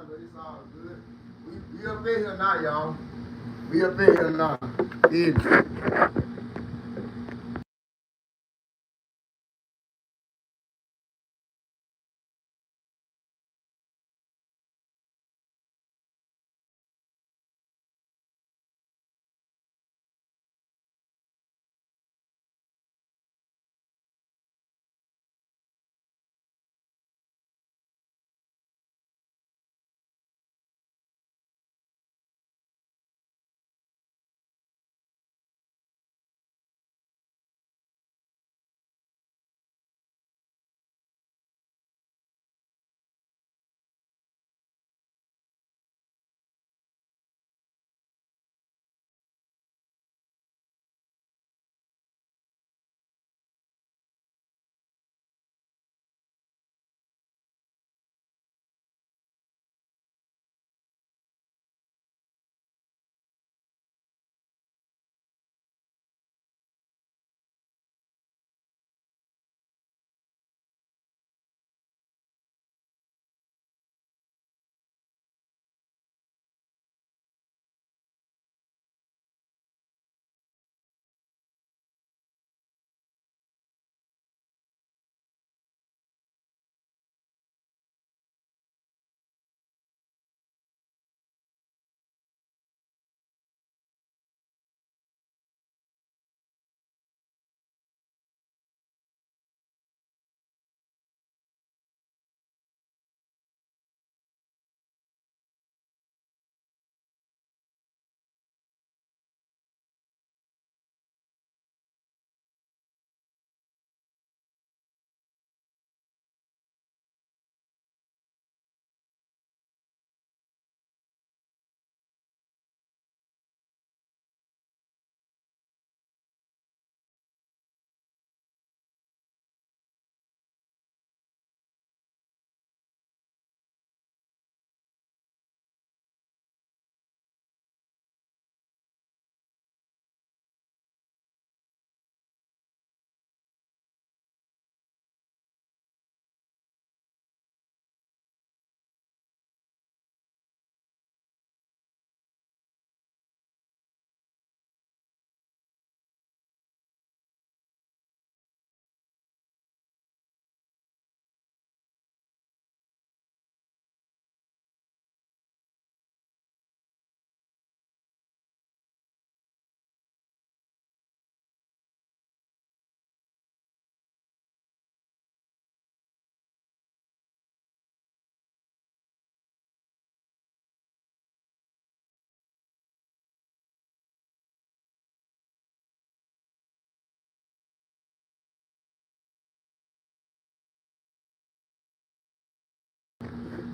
but it's all good. We up in here now, y'all. We up in here now. Yeah.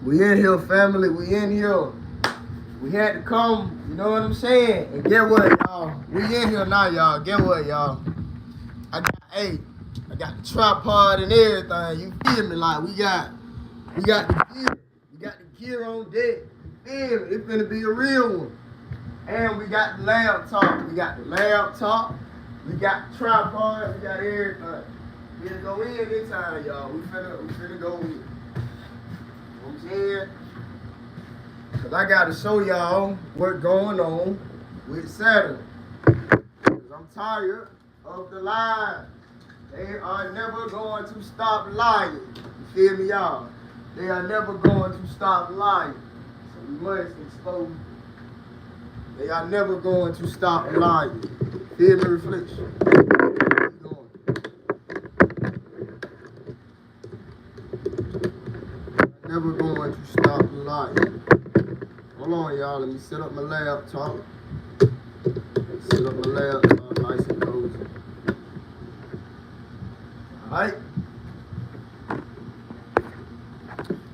We in here, family. We in here. We had to come, you know what I'm saying? And get what, y'all? We in here now, y'all. Get what, y'all? I got the tripod and everything. You feel me? Like we got the gear. We got the gear on deck. You feel me? It's finna be a real one. And we got the laptop. We got the laptop. We got the tripod. We got everything. We finna go in this time, y'all. We finna go in. You know what I'm saying? Cause I gotta show y'all what's going on with Saturn. Cause I'm tired of the lies. They are never going to stop lying. You feel me, y'all? They are never going to stop lying. So we must expose. They are never going to stop lying. Feel me, reflection. Never going to stop lying. Hold on, y'all. Let me set up my laptop. Set up my laptop nice and cozy. Alright.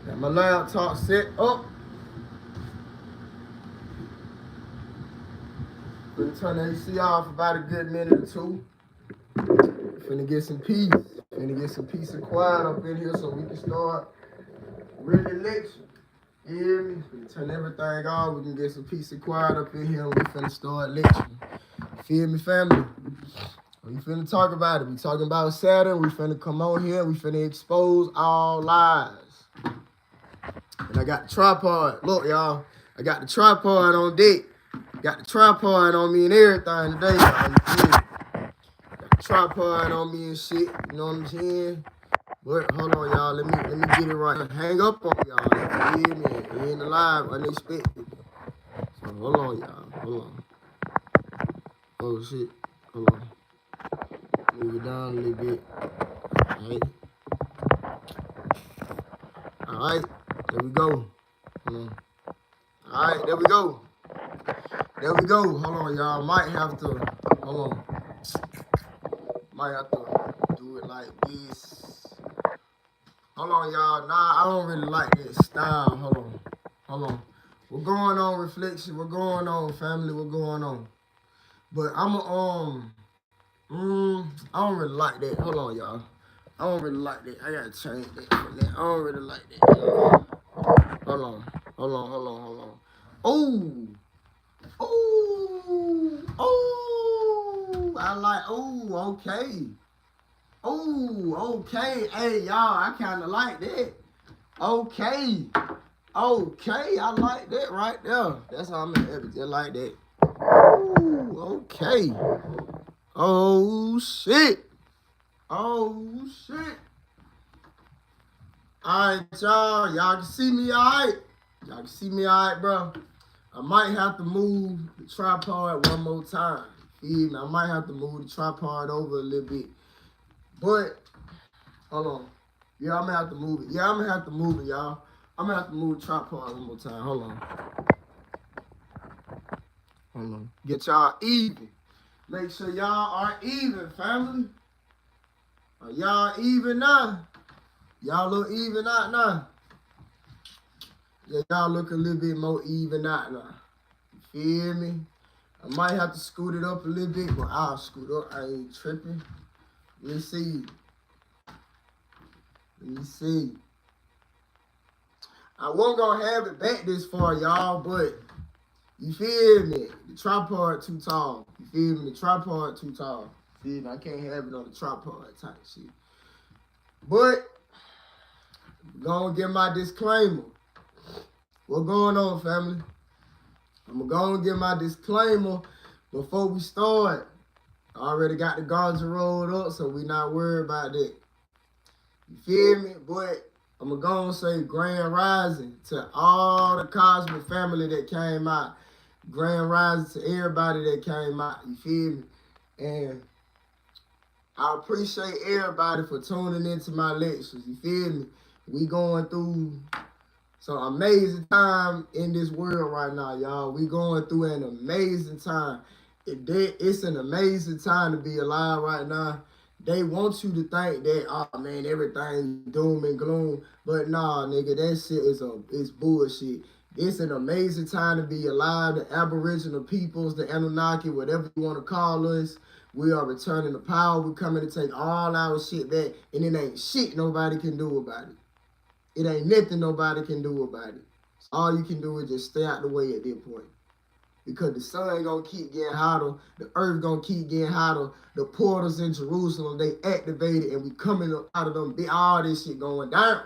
Got my laptop set up. Gonna turn the AC off about a good minute or two. Finna get some peace. Finna get some peace and quiet up in here so we can start really lecture. You hear me? Finna turn everything off. We can get some peace and quiet up in here and we finna start lecturing. Feel me, family? We finna talk about it. We talking about Saturn. We finna come on here. We finna expose all lies. And I got the tripod. Look, y'all. I got the tripod on deck. Got the tripod on me and everything today, y'all. You feel me? Got the tripod on me and shit. You know what I'm saying? But hold on, y'all. Let me get it right. Hang up on y'all. You feel me? We ain't alive, unexpected. So hold on, y'all. Hold on. Oh shit. Hold on. Move it down a little bit. Alright. Alright. There we go. Hold on. Alright, there we go. There we go. Hold on, y'all. Might have to. Hold on. Might have to do it like this. Hold on, y'all. Nah, I don't really like that style. Hold on. Hold on. What's going on, Reflection? What's going on, family? What's going on? But I don't really like that. Hold on, y'all. I don't really like that. I gotta change that for that. I don't really like that, y'all. Hold on. Hold on, hold on, hold on. Oh! Oh! Oh! I like, oh, okay. Oh, okay. Hey, y'all, I kind of like that. Okay. Okay, I like that right there. That's how I'm in everything like that. Ooh, okay. Oh, shit. Oh, shit. All right, y'all. Y'all can see me all right? Y'all can see me all right, bro? I might have to move the tripod one more time. Feel me? I might have to move the tripod over a little bit. But, hold on. Yeah, I'm going to have to move it. Yeah, I'm going to have to move it, y'all. I'm going to have to move the tripod one more time. Hold on. Hold on. Get y'all even. Make sure y'all are even, family. Are y'all even now? Y'all look even out now. Yeah, y'all look a little bit more even out now. You feel me? I might have to scoot it up a little bit, but I'll scoot up. I ain't tripping. Let's see. Let me see. I wasn't gonna have it back this far, y'all, but you feel me? The tripod too tall. You feel me? The tripod too tall. Feel me? I can't have it on the tripod type shit. But gonna get my disclaimer. What's going on, family? I'm gonna get my disclaimer before we start. I already got the guards rolled up, so we not worried about that. You feel me? But I'm gonna say grand rising to all the Cosmic family that came out. Grand rising to everybody that came out. You feel me? And I appreciate everybody for tuning into my lectures. You feel me? We going through some amazing time in this world right now, y'all. We going through an amazing time. It's an amazing time to be alive right now. They want you to think that, oh man, everything doom and gloom. But nah, nigga, that shit is bullshit. It's an amazing time to be alive. The Aboriginal peoples, the Anunnaki, whatever you want to call us, we are returning to power. We're coming to take all our shit back, and it ain't shit nobody can do about it. It ain't nothing nobody can do about it. So all you can do is just stay out the way at that point. Because the sun gonna keep getting hotter, the earth gonna keep getting hotter, the portals in Jerusalem, they activated, and we coming up out of them, all this shit going down.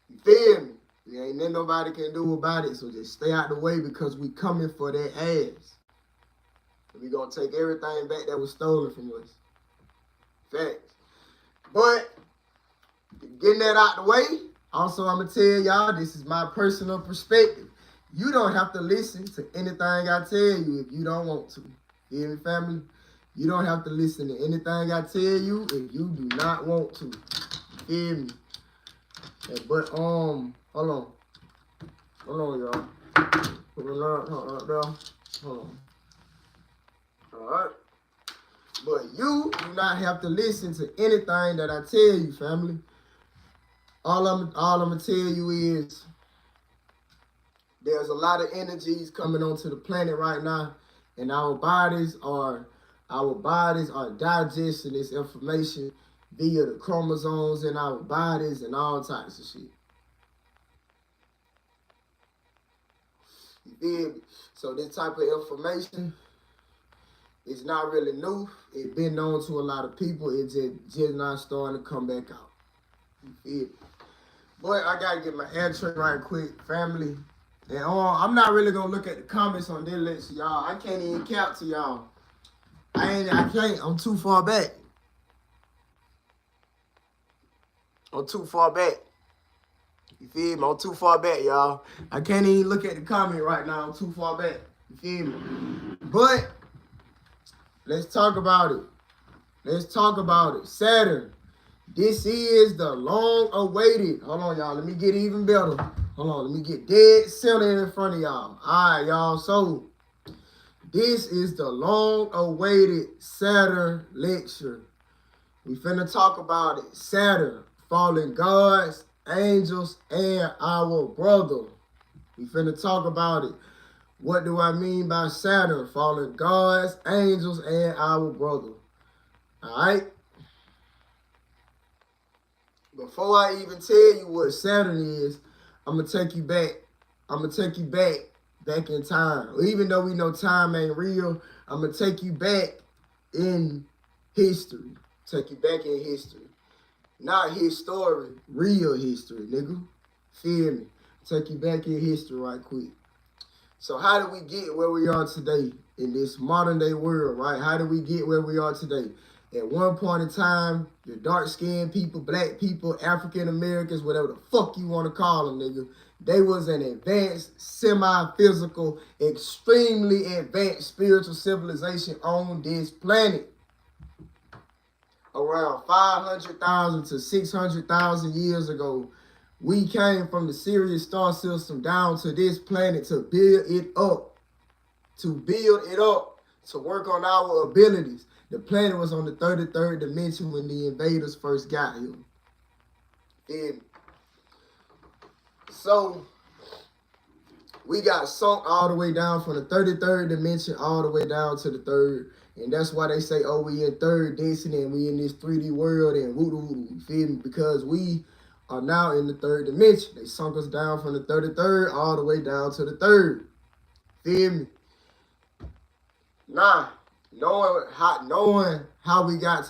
You feel me? There ain't nothing nobody can do about it, so just stay out the way because we coming for their ass. And we gonna take everything back that was stolen from us. Facts. But, getting that out the way, also I'm gonna tell y'all, this is my personal perspective. You don't have to listen to anything I tell you if you don't want to. You hear me, family? You don't have to listen to anything I tell you if you do not want to. You hear me? But hold on. Hold on, y'all. Hold on. Alright. But you do not have to listen to anything that I tell you, family. All I'm gonna tell you is there's a lot of energies coming onto the planet right now, and our bodies are digesting this information via the chromosomes in our bodies and all types of shit. You feel me? So this type of information is not really new. It's been known to a lot of people. It's just not starting to come back out. You feel me? But I gotta get my intro right quick, family. And I'm not really gonna look at the comments on this list, y'all. I can't even count to y'all. I can't. I'm too far back. I'm too far back. You feel me? I'm too far back, y'all. I can't even look at the comment right now. I'm too far back. You feel me? But let's talk about it. Let's talk about it. Saturn. This is the long-awaited. Hold on, y'all. Let me get even better. Hold on. Let me get dead center in front of y'all. All right, y'all. So this is the long-awaited Saturn lecture. We finna talk about it. Saturn, fallen gods, angels, and our brother. We finna talk about it. What do I mean by Saturn, fallen gods, angels, and our brother? All right? Before I even tell you what Saturn is, I'm going to take you back. I'm going to take you back in time. Even though we know time ain't real, I'm going to take you back in history. Take you back in history. Not history, real history, nigga. Feel me? Take you back in history right quick. So how do we get where we are today in this modern day world, right? How do we get where we are today? At one point in time, the dark-skinned people, black people, African-Americans, whatever the fuck you want to call them, nigga, they was an advanced, semi-physical, extremely advanced spiritual civilization on this planet. Around 500,000 to 600,000 years ago, we came from the Sirius star system down to this planet to build it up, to work on our abilities. The planet was on the 33rd dimension when the invaders first got here. And so we got sunk all the way down from the 33rd dimension all the way down to the 3rd. And that's why they say, oh, we in 3rd density and we in this 3D world and woo-doo-woo-doo. You feel me? Because we are now in the 3rd dimension. They sunk us down from the 33rd all the way down to the 3rd. Feel me? Nah. Knowing how we got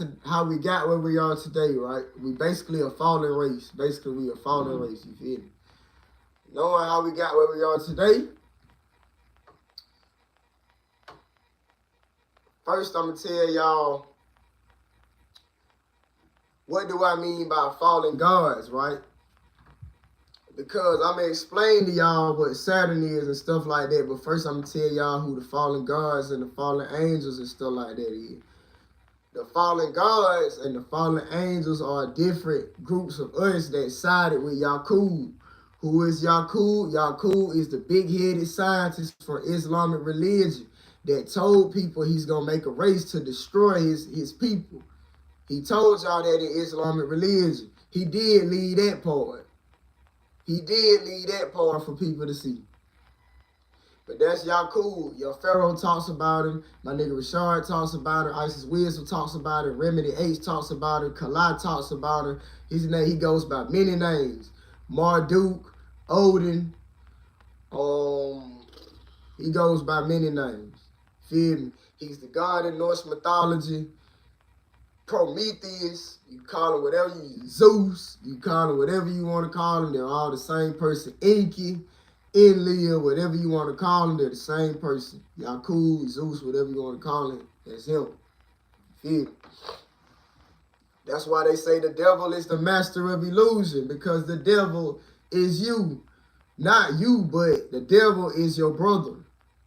where we are today, right? We basically a fallen race. Basically, we a fallen race, you feel me? Knowing how we got where we are today, first I'm gonna tell y'all what do I mean by fallen gods, right? Because I'm going to explain to y'all what Saturn is and stuff like that. But first, I'm going to tell y'all who the fallen gods and the fallen angels and stuff like that is. The fallen gods and the fallen angels are different groups of us that sided with Yakub. Who is Yakub? Yakub is the big-headed scientist for Islamic religion that told people he's going to make a race to destroy his people. He told y'all that in Islamic religion. He did leave that part. He did leave that part for people to see. But that's Yakub. Your Pharaoh talks about him. My nigga Rashard talks about him. Isis Wisdom talks about him. Remedy H talks about him. Kalai talks about him. His name, he goes by many names. Marduk, Odin. He goes by many names. Feel me? He's the god in Norse mythology. Prometheus, you call him whatever you Zeus, you call him whatever you want to call him. They're all the same person. Enki, Enlil, whatever you want to call him, they're the same person. Yakub, Zeus, whatever you want to call him, that's him. Feel me? That's why they say the devil is the master of illusion, because the devil is you. Not you, but the devil is your brother.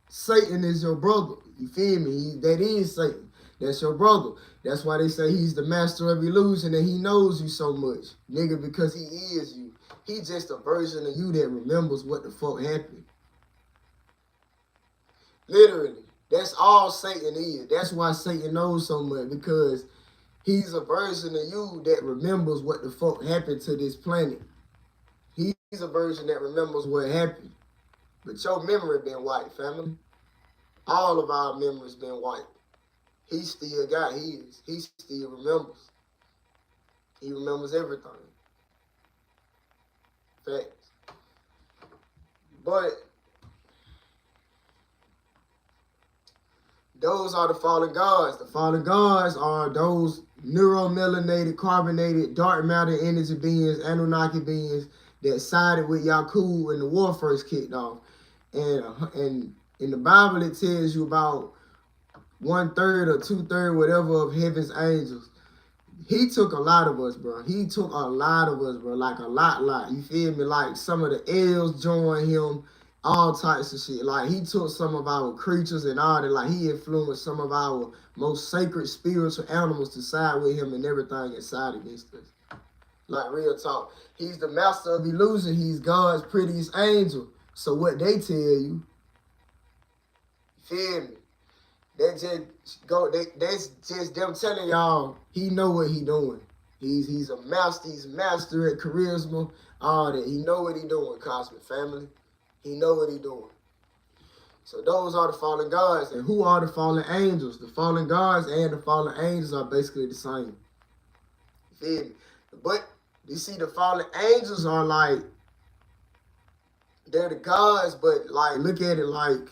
Satan is your brother. You feel me? That is Satan. That's your brother. That's why they say he's the master of illusion and he knows you so much. Nigga, because he is you. He's just a version of you that remembers what the fuck happened. Literally. That's all Satan is. That's why Satan knows so much, because he's a version of you that remembers what the fuck happened to this planet. He's a version that remembers what happened. But your memory been wiped, family. All of our memories been wiped. He still got his. He still remembers. He remembers everything. Facts. But those are the fallen gods. The fallen gods are those neuromelanated, carbonated, dark matter energy beings, Anunnaki beings that sided with Yaakov when the war first kicked off. And in the Bible, it tells you about 1/3 or 2/3, whatever, of heaven's angels. He took a lot of us, bro. He took a lot of us, bro. Like a lot. You feel me? Like some of the elves joined him, all types of shit. Like he took some of our creatures and all that. Like he influenced some of our most sacred spiritual animals to side with him and everything inside against us. Like real talk. He's the master of illusion. He's God's prettiest angel. So what they tell you, feel me? That's just them telling y'all he know what he doing. He's a master. He's a master at charisma. All that. He know what he doing, cosmic family. He know what he doing. So those are the fallen gods. And who are the fallen angels? The fallen gods and the fallen angels are basically the same. You feel me? But you see, the fallen angels are like, they're the gods, but like look at it like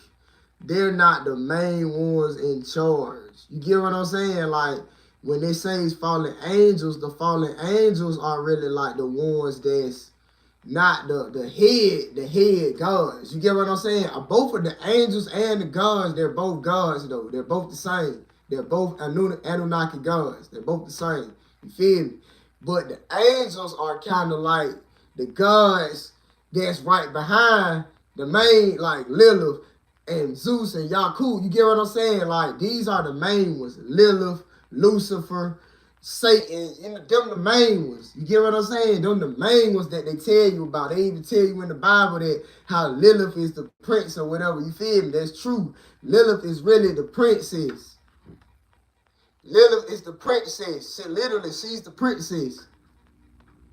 they're not the main ones in charge. You get what I'm saying? Like when they say it's fallen angels, the fallen angels are really like the ones that's not the head gods. You get what I'm saying? Both of the angels and the gods, they're both gods though. They're both the same. They're both Anunnaki gods. They're both the same. You feel me? But the angels are kind of like the gods that's right behind the main, like Lilith and Zeus and Yaakov. You get what I'm saying? Like these are the main ones. Lilith, Lucifer, Satan, you know, them the main ones. You get what I'm saying? Them the main ones that they tell you about. They even tell you in the Bible that how Lilith is the prince or whatever. You feel me? That's true. Lilith is really the princess. Lilith is the princess. She, literally, she's the princess.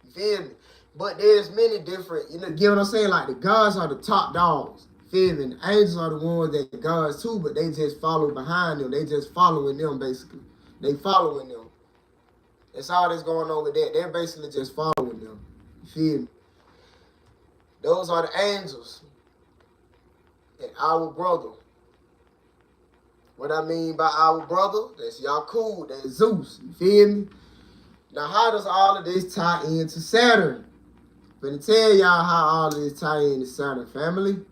You feel me? But there's many different, you know, get what I'm saying? Like the gods are the top dogs. Feel me? The angels are the ones that are gods too, but they just follow behind them. They just following them basically. They following them. That's all that's going on with that. They're basically just following them. You feel me? Those are the angels. And our brother. What I mean by our brother, that's Yaakov, that's Zeus. You feel me? Now, how does all of this tie into Saturn? I'm gonna tell y'all how all of this tie into Saturn, family.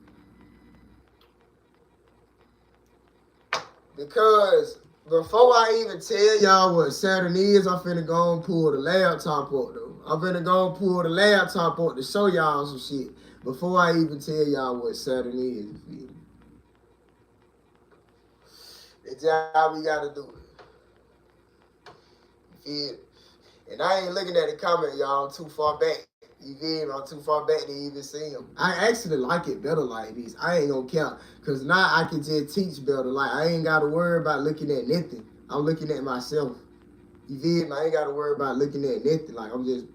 Because before I even tell y'all what Saturn is, I'm finna go and pull the laptop up, though. I'm finna go and pull the laptop up to show y'all some shit before I even tell y'all what Saturn is, you feel me? That's how we gotta do it. You feel me? And I ain't looking at the comment, y'all. I'm too far back. You feel me? I'm too far back to even see them. I actually like it better like this. I ain't gonna count. Because now I can just teach better. Like, I ain't got to worry about looking at nothing. I'm looking at myself. You feel me? I ain't got to worry about looking at nothing. Like, I'm just,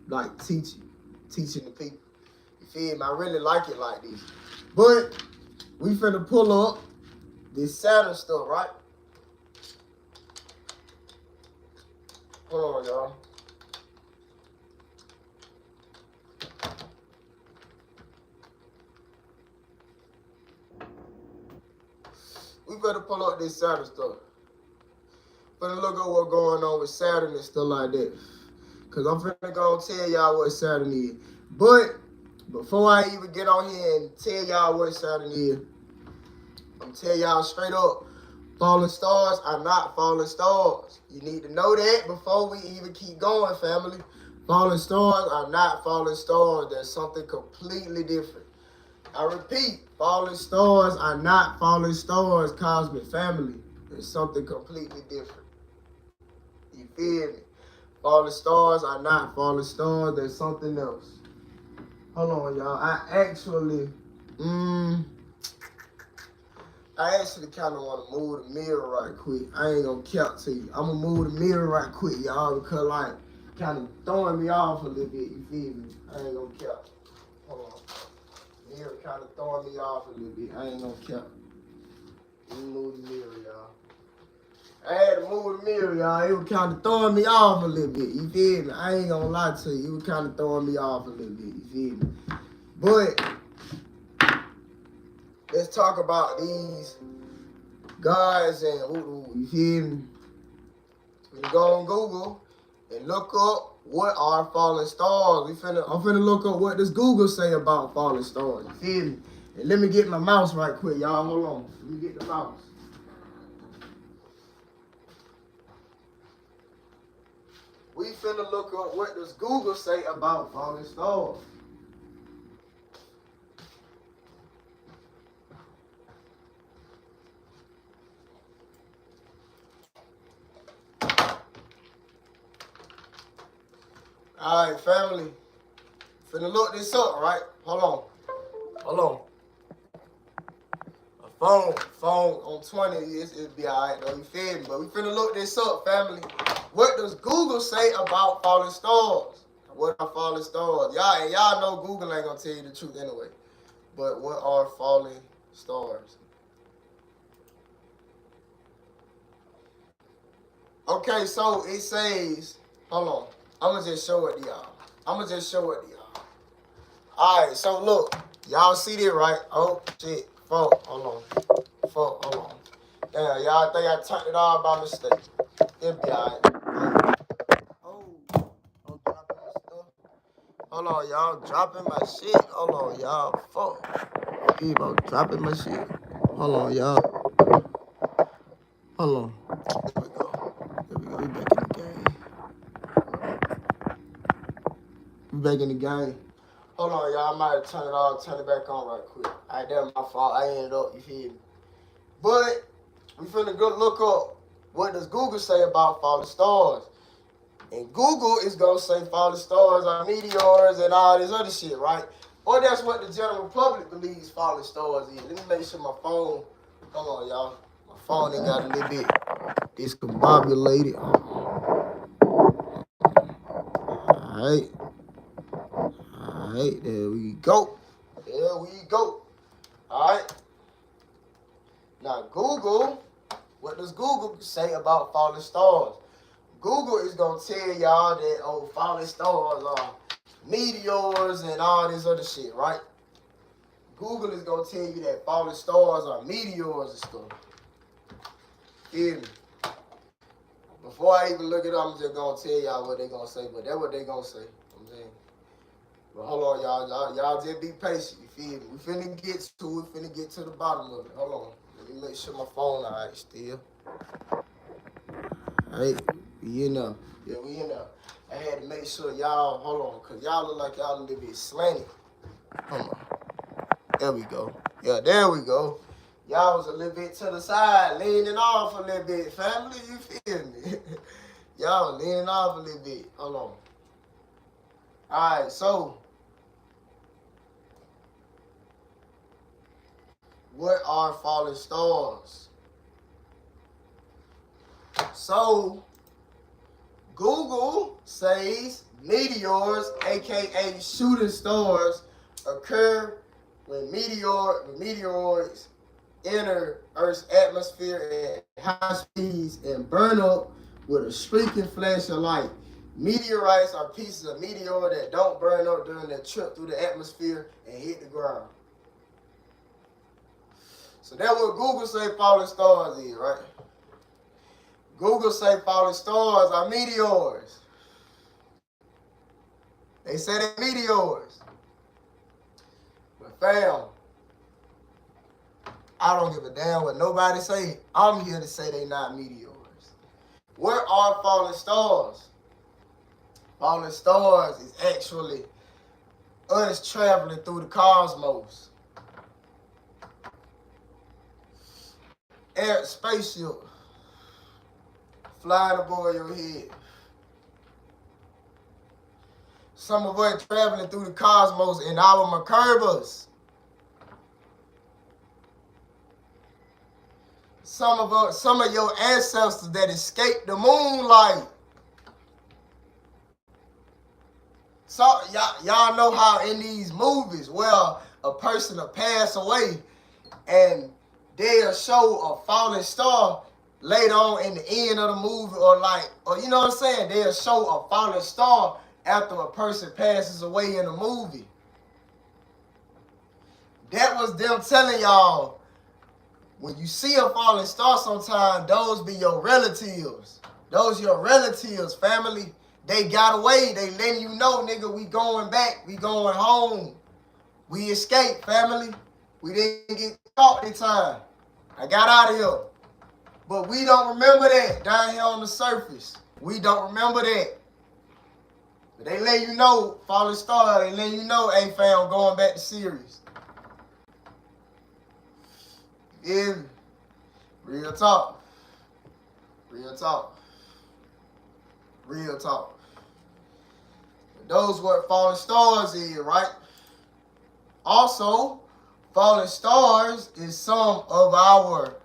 like, teaching the people. You feel me? I really like it like this. But we finna pull up this Saturn stuff, right? Hold on, y'all. We better pull up this Saturn stuff. Better look at what's going on with Saturn and stuff like that. Because I'm finna go tell y'all what Saturn is. But before I even get on here and tell y'all what Saturn is, I'm tell y'all straight up, fallen stars are not fallen stars. You need to know that before we even keep going, family. Fallen stars are not fallen stars. There's something completely different. I repeat, fallen stars are not fallen stars, cosmic family. There's something completely different. You feel me? Fallen stars are not fallen stars. There's something else. Hold on, y'all. I actually kind of want to move the mirror right quick. I ain't gonna count to you. I'm gonna move the mirror right quick, y'all, because like kind of throwing me off a little bit. You feel me? I ain't gonna count. Hold on. Mirror kind of throwing me off a little bit. I ain't gonna count. Let me move the mirror, y'all. I had to move the mirror, y'all. It was kind of throwing me off a little bit. You feel me? I ain't gonna lie to you. It was kind of throwing me off a little bit. You feel me? But let's talk about these gods and hoodoo. You feel me? You go on Google and look up What are falling stars? I'm finna look up what does Google say about falling stars. You feel me? And let me get my mouse right quick, y'all. Hold on. Let me get the mouse. We finna look up what does Google say about falling stars. All right, family. Finna look this up, right? Hold on. A phone on 20, it'll be all right, though. You feel me? But we finna look this up, family. What does Google say about falling stars? What are falling stars? Y'all know Google ain't gonna tell you the truth anyway. But what are falling stars? Okay, so it says, hold on. I'ma just show it to y'all. Alright, so look. Y'all see this, right? Oh, shit. Hold on. Damn, y'all think I turned it on by mistake. It'll be alright. Oh, I'm dropping my stuff. Hold on, y'all. Dropping my shit. Hold on, y'all. Fuck. I'm dropping my shit. Hold on, y'all. Hold on. There we go. We back in the game. Hold on, y'all. I might have turned it off, turn it back on right quick. Alright, that's my fault. I ended up, you feel me? But we finna go look up what does Google say about falling stars. And Google is gonna say falling stars are meteors and all this other shit, right? Or that's what the general public believes falling stars is. Let me make sure my phone, hold on, y'all. My phone ain't got a little bit discombobulated. Alright, there we go. Alright. Now Google, what does Google say about falling stars? Google is gonna tell y'all that falling stars are meteors and all this other shit, right? Google is gonna tell you that falling stars are meteors and stuff. Feel me? Before I even look it up, I'm just gonna tell y'all what they gonna say, but that's what they gonna say. I'm saying. But hold on, y'all just be patient. You feel me? We finna get to the bottom of it. Hold on. Let me make sure my phone alright still. Alright, we in there. Yeah, we in there. I had to make sure y'all, hold on, because y'all look like y'all a little bit slanted. Hold on. There we go. Yeah, there we go. Y'all was a little bit to the side, leaning off a little bit. Family, you feel me? Y'all leaning off a little bit. Hold on. Alright, so what are falling stars? So, Google says meteors, aka shooting stars, occur when meteoroids enter Earth's atmosphere at high speeds and burn up with a streaking flash of light. Meteorites are pieces of meteor that don't burn up during their trip through the atmosphere and hit the ground. So that's what Google say falling stars is, right? Google say falling stars are meteors. They say they're meteors. But fam, I don't give a damn what nobody say. I'm here to say they not meteors. Where are falling stars? Falling stars is actually us traveling through the cosmos. Spaceship flying above your head. Some of us traveling through the cosmos in our Merkabas. Some of your ancestors that escaped the moonlight. So y'all know how in these movies where a person will pass away and they'll show a falling star later on in the end of the movie, or you know what I'm saying? They'll show a falling star after a person passes away in the movie. That was them telling y'all, when you see a falling star sometime, those be your relatives. Those your relatives, family. They got away. They letting you know, nigga, we going back. We going home. We escaped, family. We didn't get caught this time. I got out of here. But we don't remember that down here on the surface. We don't remember that. But they let you know, Falling Star, they let you know, hey fam, going back to Sirius. Yeah. Real talk. Real talk. Real talk. Those what Falling Stars is, right? Also, Falling Stars is some of our,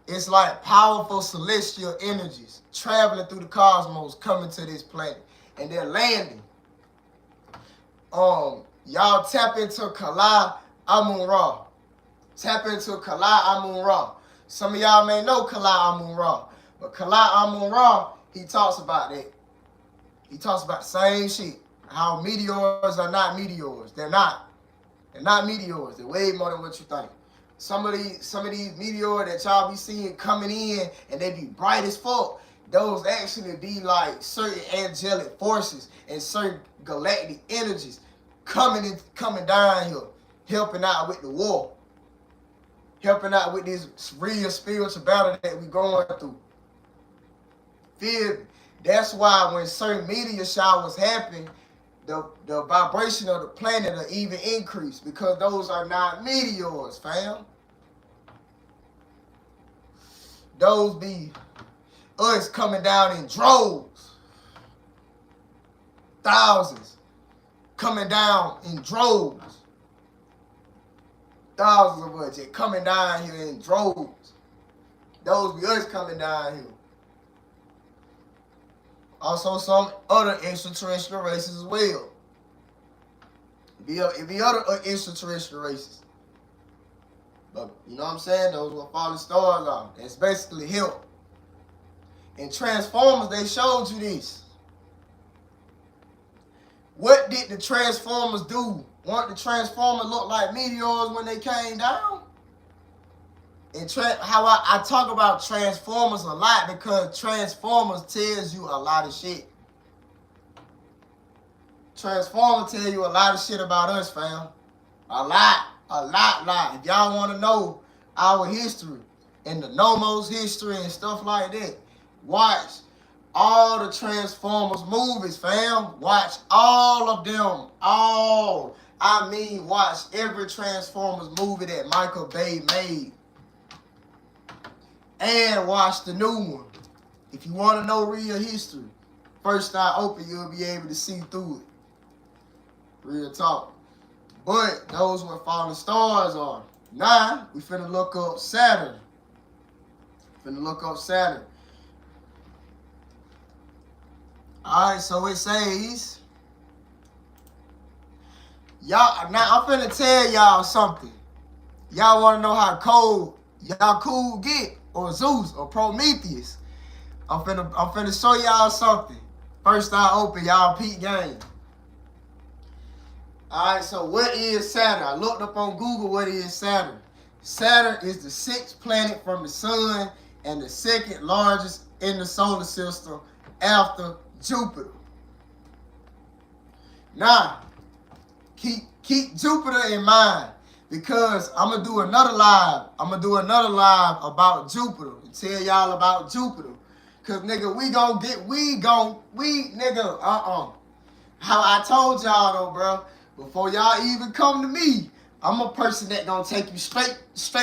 it's like powerful celestial energies traveling through the cosmos, coming to this planet, and they're landing. Y'all tap into Kala Amun-Ra. Tap into Kala Amun-Ra. Some of y'all may know Kala Amun-Ra, but Kala Amun-Ra, he talks about that. He talks about the same shit. How meteors are not meteors. They're not. They're not meteors. They're way more than what you think. Some of these meteors that y'all be seeing coming in and they be bright as fuck, those actually be like certain angelic forces and certain galactic energies coming down here, helping out with the war, helping out with this real spiritual battle that we going through. Feel me? That's why when certain meteor showers happen, the vibration of the planet will even increase, because those are not meteors, fam. Those be us coming down in droves. Thousands coming down in droves. Thousands of us just coming down here in droves. Those be us coming down here. Also, some other extraterrestrial races as well. It be other extraterrestrial races. But, you know what I'm saying? Those are Falling Stars are. It's basically help. In Transformers, they showed you this. What did the Transformers do? Weren't the Transformers look like meteors when they came down? And how I talk about Transformers a lot, because Transformers tells you a lot of shit. Transformers tell you a lot of shit about us, fam. A lot. If y'all want to know our history and the Nomos history and stuff like that, watch all the Transformers movies, fam. Watch all of them. Watch every Transformers movie that Michael Bay made. And watch the new one. If you want to know real history, first eye open, you'll be able to see through it. Real talk. But those what Falling Stars are. Now, we finna look up Saturn. Alright, so it says, y'all, now I'm finna tell y'all something. Y'all wanna know how cold y'all cool get, or Zeus, or Prometheus. I'm finna show y'all something. First eye open, y'all peep game. Alright, so what is Saturn? I looked up on Google what is Saturn. Saturn is the 6th planet from the sun and the 2nd largest in the solar system after Jupiter. Now, keep Jupiter in mind, because I'm gonna do another live. About Jupiter and tell y'all about Jupiter. Cause nigga, How I told y'all though, bro. Before y'all even come to me, I'm a person that gonna take you straight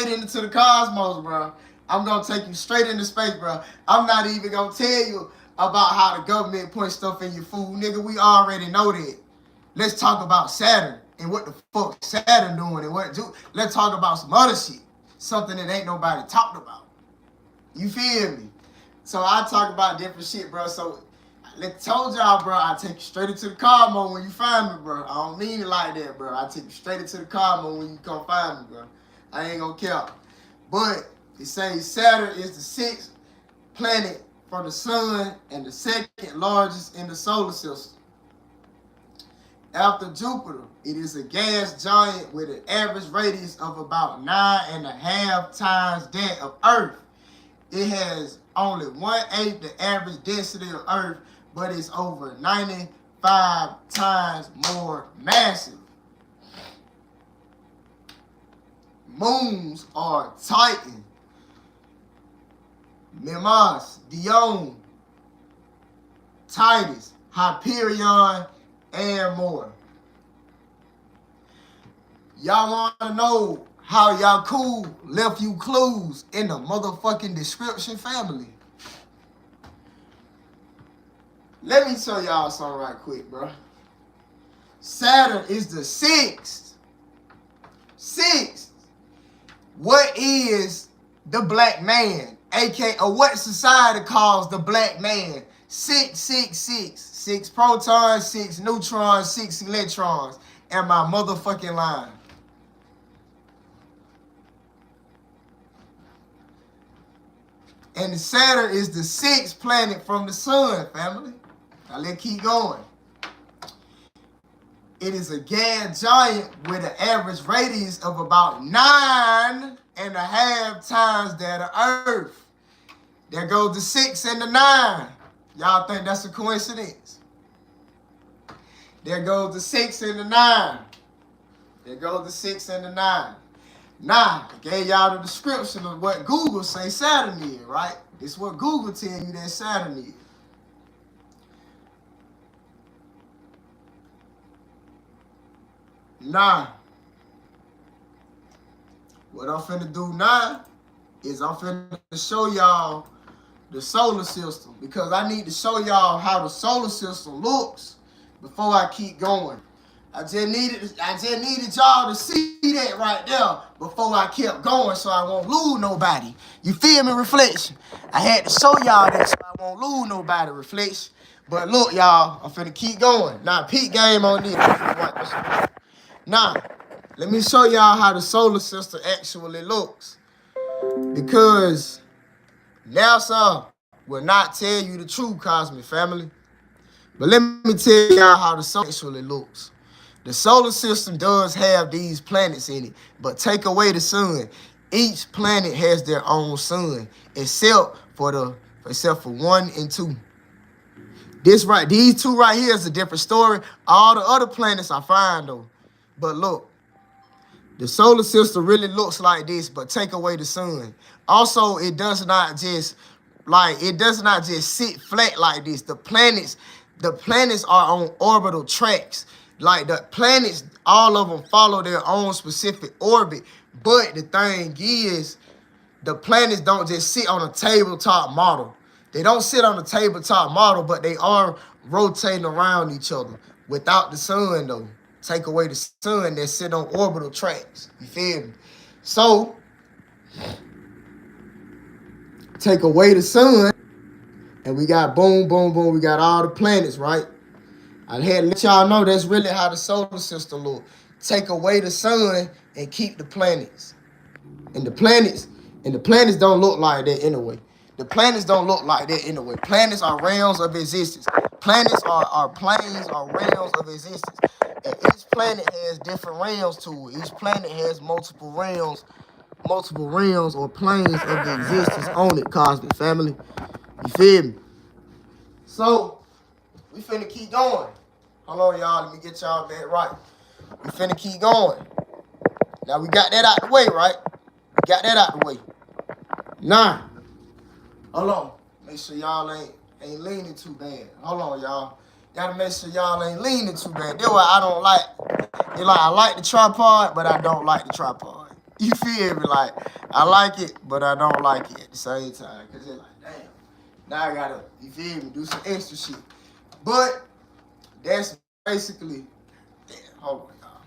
into the cosmos, bro. I'm gonna take you straight into space, bro. I'm not even gonna tell you about how the government put stuff in your food, nigga. We already know that. Let's talk about Saturn and what the fuck Saturn doing and what do. Let's talk about some other shit, something that ain't nobody talked about. You feel me? So I talk about different shit, bro. So I told y'all, bro, I take you straight into the cosmos when you find me, bro. I don't mean it like that, bro. I take you straight into the cosmos when you come find me, bro. I ain't gonna care. But it says Saturn is the 6th planet from the sun and the 2nd largest in the solar system. After Jupiter, it is a gas giant with an average radius of about 9.5 times that of Earth. It has only 1/8 the average density of Earth, but it's over 95 times more massive. Moons are Titan, Mimas, Dione, Titus, Hyperion, and more. Y'all want to know how Yaku left you clues in the motherfucking description, family? Let me show y'all something right quick, bro. Saturn is the sixth. What is the black man? Or what society calls the black man? 666. 6 protons, 6 neutrons, 6 electrons. Am I motherfucking lying? And Saturn is the 6th planet from the sun, family. Now let's keep going. It is a gas giant with an average radius of about 9.5 times that of Earth. There goes the 6 and the 9. Y'all think that's a coincidence? There goes the 6 and the 9. There goes the 6 and the 9. Now, I gave y'all the description of what Google say Saturn is, right? It's what Google tell you that Saturn is. Now, what I'm finna do now is I'm finna show y'all the solar system, because I need to show y'all how the solar system looks before I keep going. I just needed y'all to see that right there before I kept going, so I won't lose nobody. You feel me, Reflection? I had to show y'all that so I won't lose nobody, Reflection. But look, y'all, I'm finna keep going. Now, peak game on this. Now, let me show y'all how the solar system actually looks. Because NASA will not tell you the truth, Cosmic Family. But let me tell y'all how the solar actually looks. The solar system does have these planets in it, but take away the sun. Each planet has their own sun, except for 1 and 2. These two right here is a different story. All the other planets are fine though. But look, the solar system really looks like this, but take away the sun. Also, it does not just sit flat like this. The planets are on orbital tracks. Like the planets, all of them follow their own specific orbit. But the thing is, the planets don't just sit on a tabletop model. They don't sit on a tabletop model, but they are rotating around each other without the sun, though. Take away the sun, they sit on orbital tracks. You feel me? So, take away the sun, and we got boom, boom, boom. We got all the planets, right? I had to let y'all know that's really how the solar system look. Take away the sun and keep the planets. And the planets don't look like that anyway. Planets are realms of existence. Planets are planes or realms of existence. And each planet has different realms to it. Each planet has multiple realms or planes of existence on it, Cosmic Family. You feel me? So, we finna keep going. Hold on, y'all. Let me get y'all back right. We finna keep going. Now, we got that out the way, right? Now, hold on. Make sure y'all ain't leaning too bad. Hold on, y'all. Gotta make sure y'all ain't leaning too bad. That's why I don't like. I like the tripod, but I don't like the tripod. You feel me? Like, I like it, but I don't like it at the same time. Cause it's like, damn. Now I gotta, you feel me, do some extra shit. But that's basically, damn, hold on, y'all.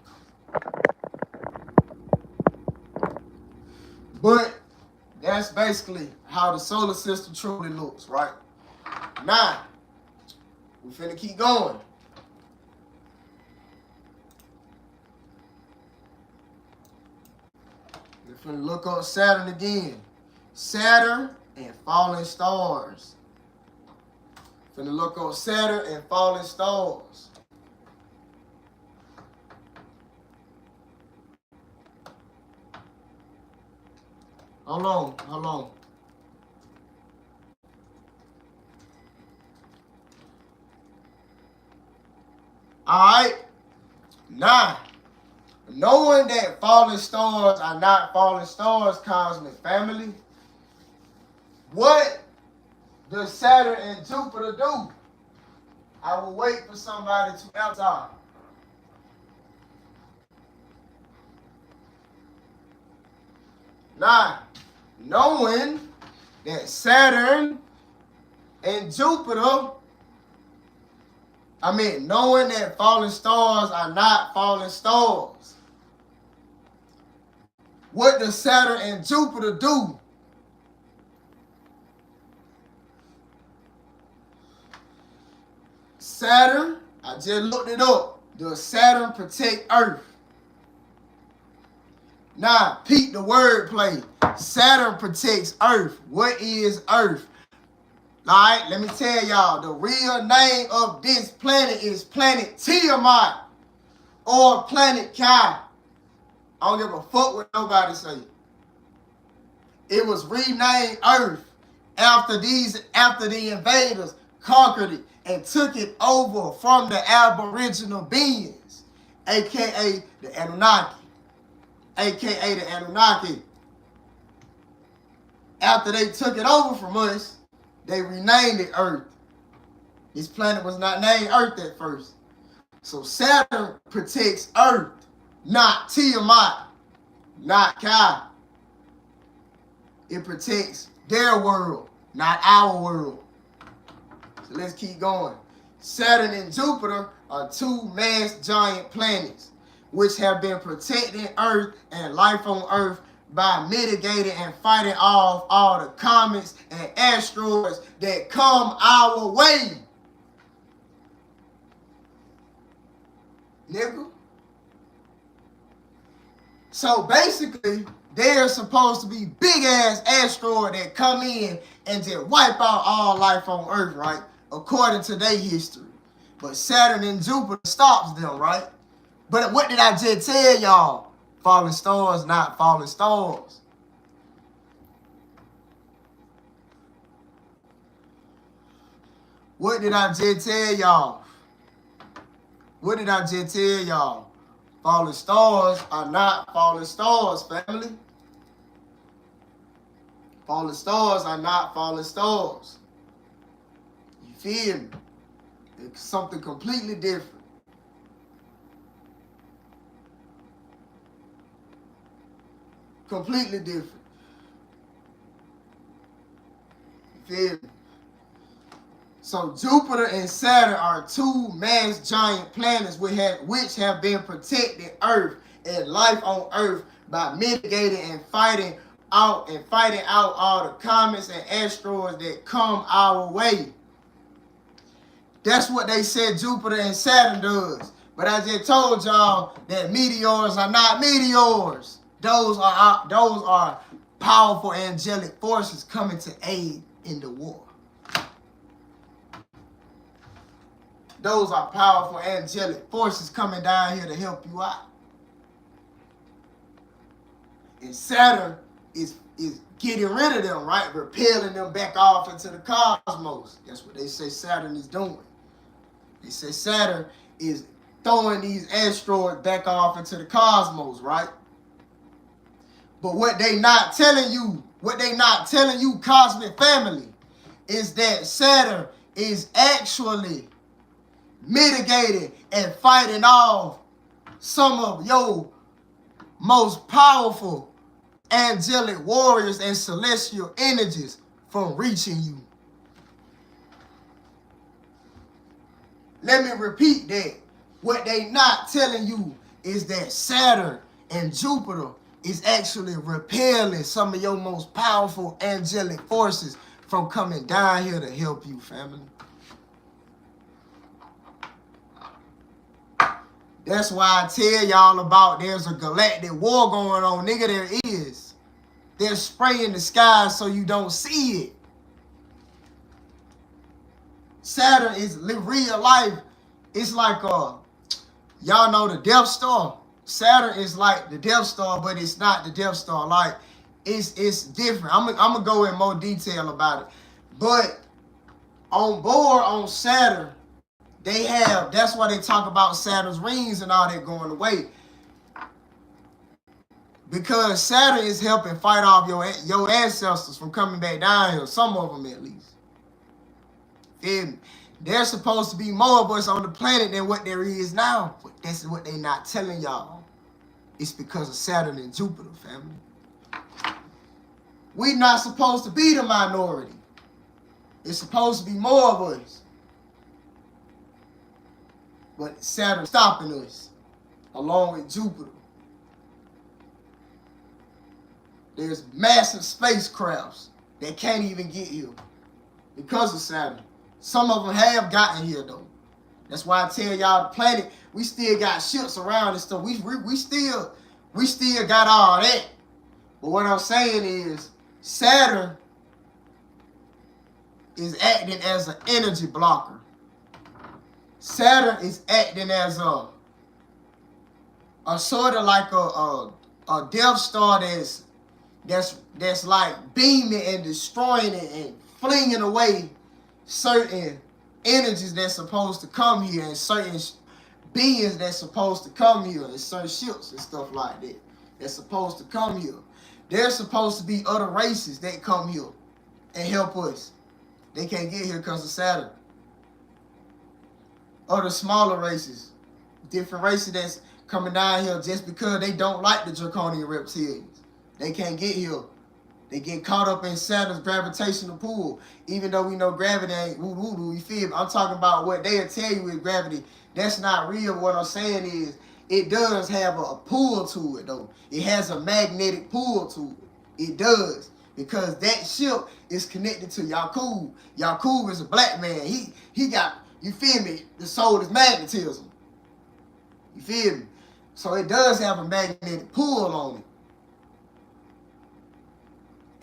But that's basically how the solar system truly looks, right? Now, we finna keep going. We're finna look up Saturn again. Saturn and falling stars. Finna look up Saturn and falling stars. Hold on. Alright? 9. Knowing that falling stars are not falling stars, cosmic family, what does Saturn and Jupiter do? I will wait for somebody to answer. Now, knowing that Saturn and Jupiter, knowing that falling stars are not falling stars, what does Saturn and Jupiter do? Saturn, I just looked it up. Does Saturn protect Earth? Now, peep the wordplay. Saturn protects Earth. What is Earth? Alright, let me tell y'all. The real name of this planet is planet Tiamat or planet Kai. I don't give a fuck what nobody say. It was renamed Earth after the invaders conquered it and took it over from the Aboriginal beings, aka the Anunnaki. AKA the Anunnaki. After they took it over from us, they renamed it Earth. This planet was not named Earth at first. So Saturn protects Earth, not Tiamat, not Kai. It protects their world, not our world. So let's keep going. Saturn and Jupiter are two mass giant planets which have been protecting Earth and life on Earth by mitigating and fighting off all the comets and asteroids that come our way. Nigga. So basically, they're supposed to be big ass asteroids that come in and just wipe out all life on Earth, right? According to their history. But Saturn and Jupiter stops them, right? But what did I just tell y'all? Falling stars, not falling stars. What did I just tell y'all? What did I just tell y'all? Falling stars are not falling stars, family. Falling stars are not falling stars. You feel me? It's something completely different. Completely different. You feel me? So Jupiter and Saturn are two mass giant planets which have been protecting Earth and life on Earth by mitigating and fighting out all the comets and asteroids that come our way. That's what they said Jupiter and Saturn does. But I just told y'all that meteors are not meteors. Those are powerful angelic forces coming to aid in the war. Those are powerful angelic forces coming down here to help you out. And Saturn is getting rid of them, right? Repelling them back off into the cosmos. That's what they say Saturn is doing. They say Saturn is throwing these asteroids back off into the cosmos, right? But what they not telling you, cosmic family, is that Saturn is actually mitigating and fighting off some of your most powerful angelic warriors and celestial energies from reaching you. Let me repeat that. What they not telling you is that Saturn and Jupiter is actually repelling some of your most powerful angelic forces from coming down here to help you, family. That's why I tell y'all about there's a galactic war going on. Nigga, there is. They're spraying the sky so you don't see it. Saturn is real life. It's like, y'all know the Death Star. Saturn is like the Death Star, but it's not the Death Star. Like, it's different. I'm gonna go in more detail about it. But on board on Saturn, That's why they talk about Saturn's rings and all that going away. Because Saturn is helping fight off your ancestors from coming back down here. Some of them at least. Feel me? There's supposed to be more of us on the planet than what there is now. But that's what they not telling y'all. It's because of Saturn and Jupiter, family. We not supposed to be the minority. It's supposed to be more of us. But Saturn stopping us, along with Jupiter. There's massive spacecrafts that can't even get here because of Saturn. Some of them have gotten here though. That's why I tell y'all the planet, we still got ships around and stuff. We still got all that. But what I'm saying is Saturn is acting as an energy blocker. Saturn is acting as a sort of like a Death Star that's like beaming and destroying it and flinging away certain energies that's supposed to come here and certain beings that's supposed to come here and certain ships and stuff like that that's supposed to come here. There's supposed to be other races that come here and help us. They can't get here because of Saturn. Other smaller races, different races that's coming down here just because they don't like the draconian reptilians. They can't get here. They get caught up in Saturn's gravitational pull. Even though we know gravity ain't woo-woo-woo, you feel me? I'm talking about what they'll tell you is gravity. That's not real. What I'm saying is it does have a pull to it, though. It has a magnetic pull to it. It does. Because that ship is connected to Yakub. Yakub is a black man. He got, you feel me? The soul is magnetism. You feel me? So it does have a magnetic pull on it.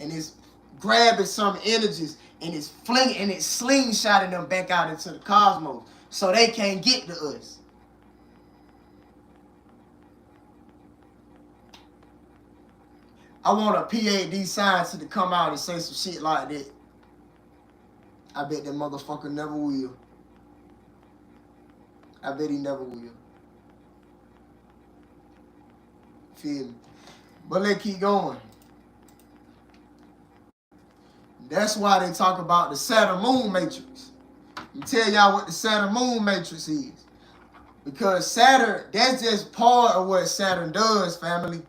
And it's grabbing some energies and it's flinging and it's slingshotting them back out into the cosmos so they can't get to us. I want a PhD scientist to come out and say some shit like that. I bet that motherfucker never will. I bet he never will. Feel me? But let's keep going. That's why they talk about the Saturn-Moon Matrix. I'm tell y'all what the Saturn-Moon Matrix is. Because Saturn, that's just part of what Saturn does, family.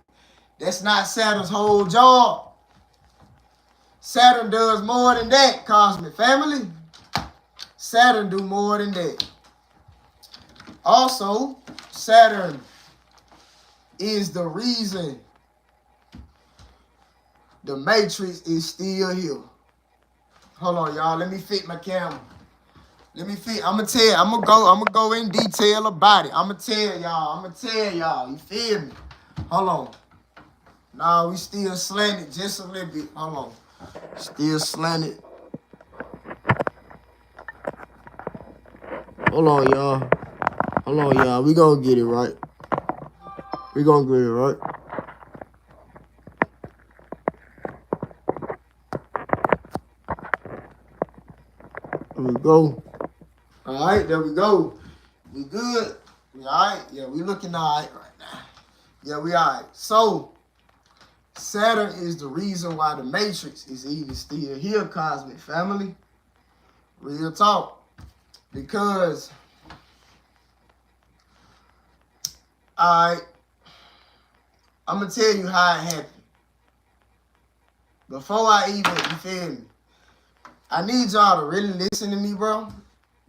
That's not Saturn's whole job. Saturn does more than that, cosmic family. Saturn do more than that. Also, Saturn is the reason the Matrix is still here. Hold on, y'all. Let me fit my camera. Let me fit. I'm gonna go in detail about it. I'm gonna tell y'all. You feel me? Hold on. Nah, we still slanted just a little bit. Hold on. Still slanted. Hold on, y'all. We gonna get it right. We gonna get it right. There we go. All right, there we go. We good. We all right? Yeah, we looking all right now. Yeah, we all right. So, Saturn is the reason why the Matrix is even still here, cosmic family. Real talk. Because, all right, I'm going to tell you how it happened. Before I even, you feel me? I need y'all to really listen to me, bro.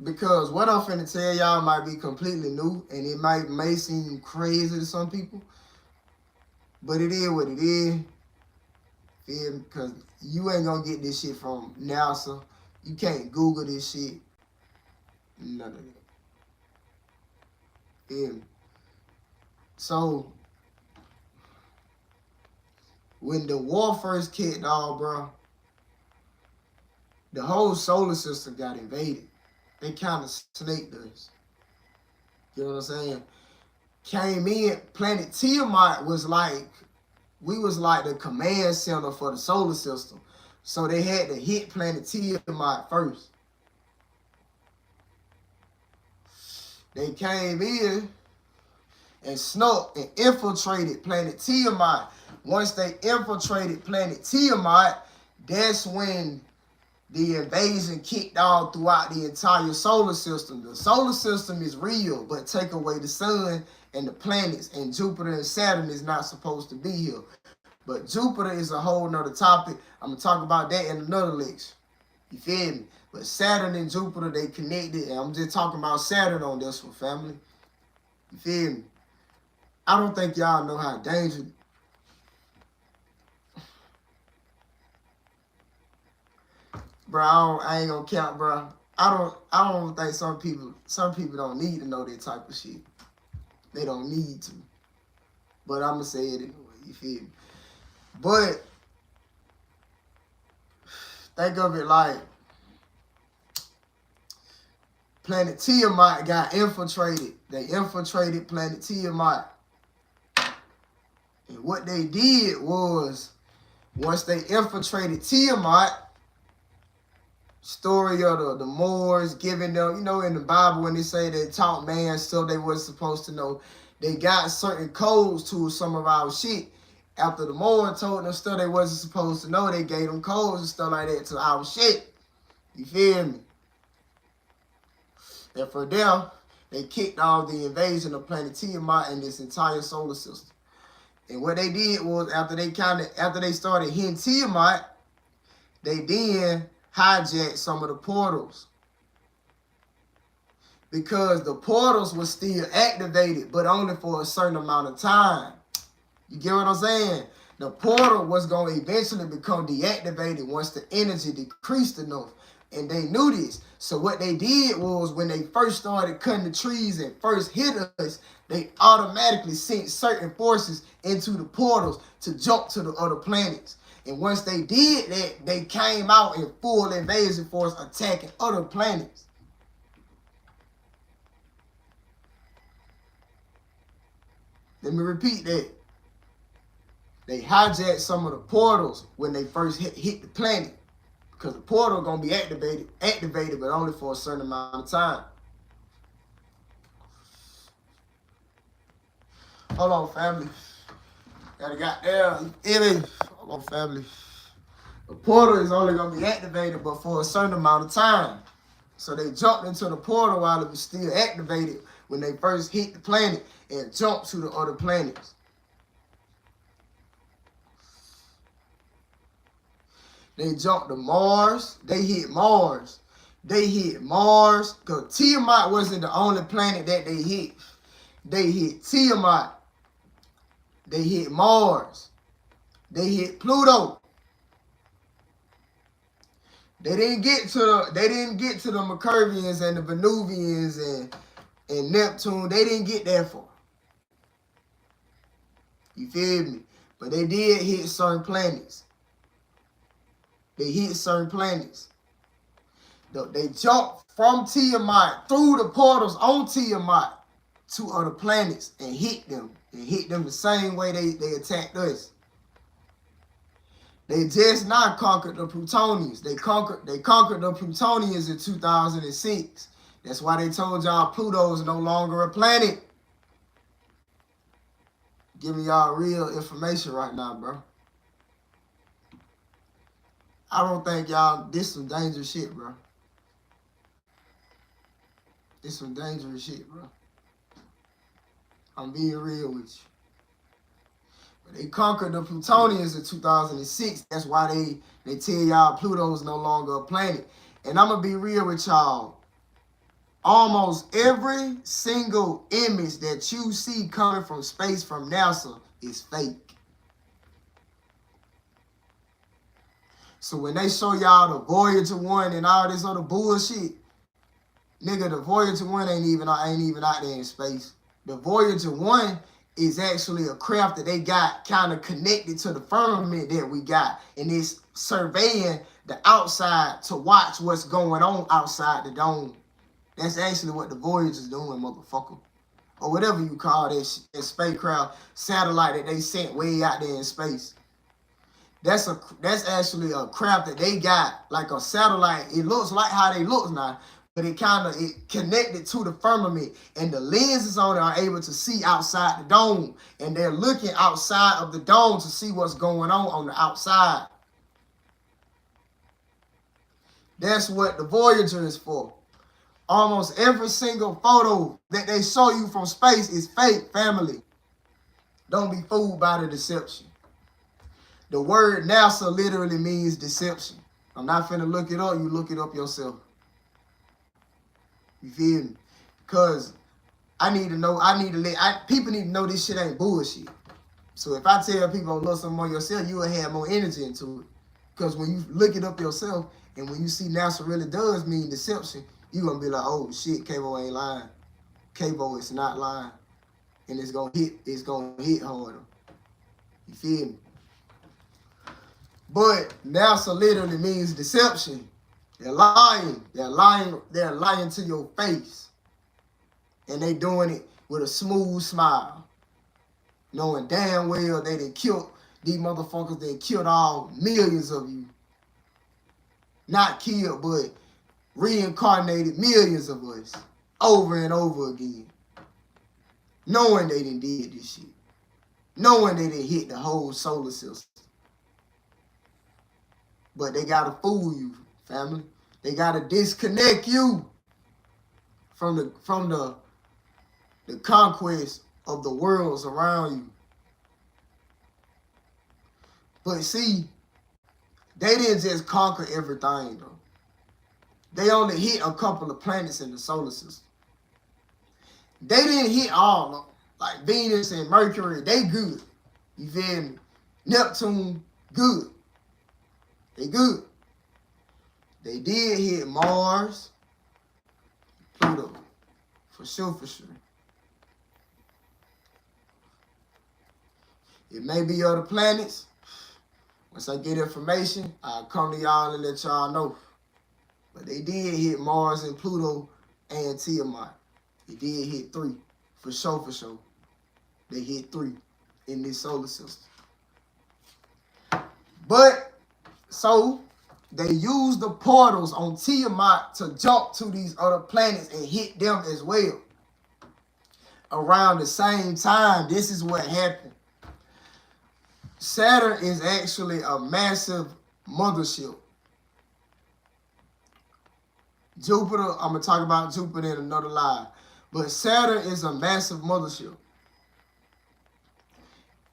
Because what I'm finna tell y'all might be completely new. And it may seem crazy to some people. But it is what it is. Feel me? Because you ain't gonna get this shit from NASA. You can't Google this shit. None of that. Feel me? So, when the war first kicked off, bro, the whole solar system got invaded. They kind of snaked us. You know what I'm saying? Came in, planet Tiamat was like, we was like the command center for the solar system. So they had to hit planet Tiamat first. They came in and snuck and infiltrated planet Tiamat. Once they infiltrated planet Tiamat, that's when the invasion kicked off throughout the entire solar system. The solar system is real, but take away the sun and the planets, and Jupiter and Saturn is not supposed to be here. But Jupiter is a whole nother topic. I'm going to talk about that in another lecture. You feel me? But Saturn and Jupiter, they connected, and I'm just talking about Saturn on this one, family. You feel me? I don't think y'all know how dangerous. Bro, I ain't gonna count, bro. I don't think some people don't need to know that type of shit. They don't need to. But I'm gonna say it anyway, you feel me? But think of it like planet Tiamat got infiltrated. They infiltrated planet Tiamat. And what they did was, once they infiltrated Tiamat, story of the Moors giving them, you know, in the Bible when they say they taught man stuff they wasn't supposed to know, they got certain codes to some of our shit. After the Moors told them stuff they wasn't supposed to know, they gave them codes and stuff like that to our shit. You feel me? And for them, they kicked off the invasion of planet Tiamat and this entire solar system. And what they did was, after they started hitting Tiamat, they then hijacked some of the portals. Because the portals were still activated, but only for a certain amount of time. You get what I'm saying? The portal was going to eventually become deactivated once the energy decreased enough. And they knew this. So what they did was, when they first started cutting the trees and first hit us, they automatically sent certain forces into the portals to jump to the other planets. And once they did that, they came out in full invasion force attacking other planets. Let me repeat that. They hijacked some of the portals when they first hit the planet. Because the portal gonna be activated, but only for a certain amount of time. Hold on, family. Gotta got there. Hold on, family. The portal is only gonna be activated, but for a certain amount of time. So they jumped into the portal while it was still activated when they first hit the planet and jumped to the other planets. They jumped to Mars. They hit Mars. Because Tiamat wasn't the only planet that they hit. They hit Tiamat. They hit Mars. They hit Pluto. They didn't get to the Mercurians and the Venusians and Neptune. They didn't get that far. You feel me? But they did hit certain planets. They jumped from Tiamat through the portals on Tiamat to other planets and hit them. They hit them the same way they attacked us. They just not conquered the Plutonians. They conquered the Plutonians in 2006. That's why they told y'all Pluto is no longer a planet. Giving y'all real information right now, bro. I don't think y'all, this some dangerous shit, bro. This some dangerous shit, bro. I'm being real with you. But they conquered the Plutonians in 2006. That's why they tell y'all Pluto's no longer a planet. And I'm going to be real with y'all. Almost every single image that you see coming from space from NASA is fake. So when they show y'all the Voyager 1 and all this other bullshit, nigga, the Voyager 1 ain't even out there in space. The Voyager 1 is actually a craft that they got kind of connected to the firmament that we got. And it's surveying the outside to watch what's going on outside the dome. That's actually what the Voyager's doing, motherfucker. Or whatever you call that spacecraft satellite that they sent way out there in space. That's actually a craft that they got, like a satellite. It looks like how they look now, but it connected to the firmament, and the lenses on it are able to see outside the dome, and they're looking outside of the dome to see what's going on the outside. That's what the Voyager is for. Almost every single photo that they show you from space is fake, family. Don't be fooled by the deception. The word NASA literally means deception. I'm not finna look it up. You look it up yourself. You feel me? Because people need to know this shit ain't bullshit. So if I tell people to look something on yourself, you will have more energy into it. Because when you look it up yourself, and when you see NASA really does mean deception, you're going to be like, oh shit, K-Bo ain't lying. K-Bo is not lying. And it's gonna hit harder. You feel me? But NASA literally means deception. They're lying. They're lying to your face. And they doing it with a smooth smile. Knowing damn well they done killed these motherfuckers, they killed all millions of you. Not killed, but reincarnated millions of us over and over again. Knowing they done did this shit. Knowing they done hit the whole solar system. But they gotta fool you, family. They gotta disconnect you from the conquest of the worlds around you. But see, they didn't just conquer everything though. They only hit a couple of planets in the solar system. They didn't hit all of them. Like Venus and Mercury, they good. You feel me? Neptune, good. They good. They did hit Mars, Pluto. For sure, for sure. It may be other planets. Once I get information, I'll come to y'all and let y'all know. But they did hit Mars and Pluto and Tiamat. They did hit 3. For sure, for sure. They hit 3 in this solar system. But, so, they used the portals on Tiamat to jump to these other planets and hit them as well. Around the same time, this is what happened. Saturn is actually a massive mothership. Jupiter, I'm going to talk about Jupiter in another live. But Saturn is a massive mothership.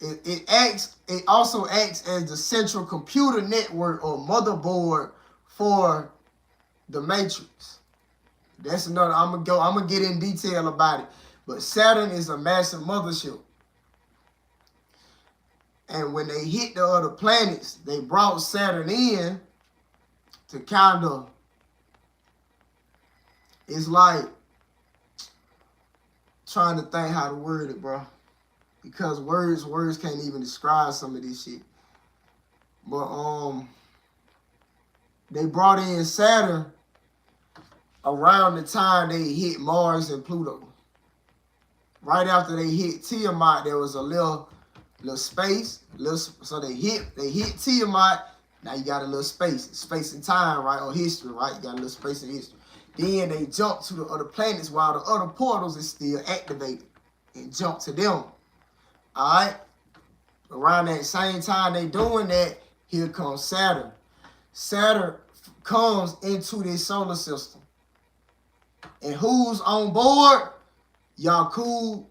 It also acts as the central computer network or motherboard for the Matrix. That's another, I'm gonna get in detail about it. But Saturn is a massive mothership. And when they hit the other planets, they brought Saturn in to kind of, it's like trying to think how to word it, bro. Because words can't even describe some of this shit. But they brought in Saturn around the time they hit Mars and Pluto. Right after they hit Tiamat, there was a little space. So they hit Tiamat. Now you got a little space and time, right? Or history, right? You got a little space in history. Then they jump to the other planets while the other portals is still activated and jump to them. All right? Around that same time they doing that, here comes Saturn. Saturn comes into this solar system. And who's on board? Yakub,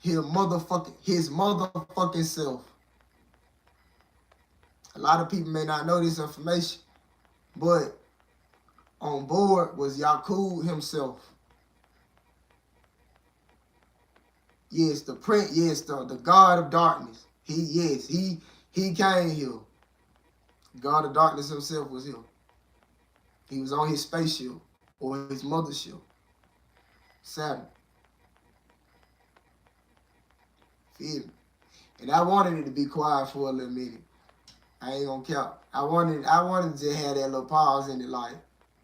his motherfucking self. A lot of people may not know this information, but on board was Yakub himself. Yes, the God of darkness. He came here. God of darkness himself was here. He was on his spaceship or his mothership, Saturn. Feel me? And I wanted it to be quiet for a little minute. I ain't gonna count. I wanted to have that little pause in it, like,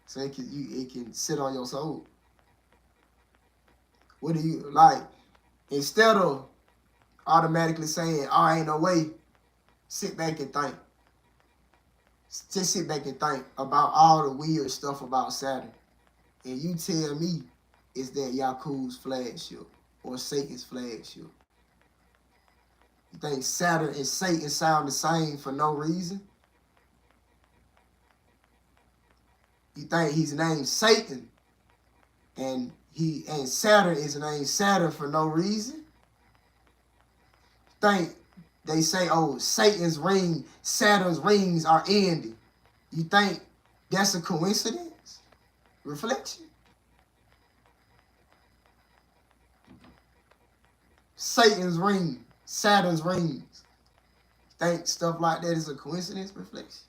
so it can sit on your soul. What do you like? Instead of automatically saying, "Oh, ain't no way," sit back and think. Just sit back and think about all the weird stuff about Saturn. and you tell me is that Yaku's flagship or Satan's flagship. You think Saturn and Satan sound the same for no reason? You think he's named Satan and Saturn is named Saturn for no reason? You think they say, oh, Saturn's ring, Saturn's rings are ending. You think that's a coincidence? Reflection. Satan's ring, Saturn's rings. You think stuff like that is a coincidence? Reflection.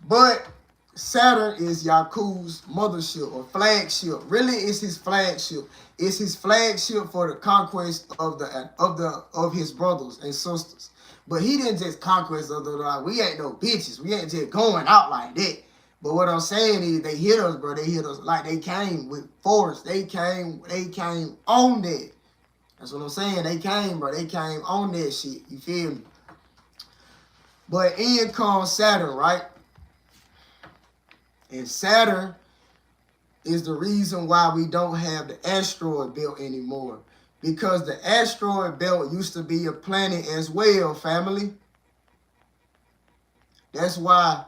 But Saturn is Yaku's mothership or flagship. Really, it's his flagship. It's his flagship for the conquest of his brothers and sisters. But he didn't just conquest of the, like, we ain't no bitches. We ain't just going out like that. But what I'm saying is they hit us, bro. They hit us like they came with force. They came on that. That's what I'm saying. They came, bro. They came on that shit. You feel me? But in comes Saturn, right? And Saturn is the reason why we don't have the asteroid belt anymore. Because the asteroid belt used to be a planet as well, family. That's why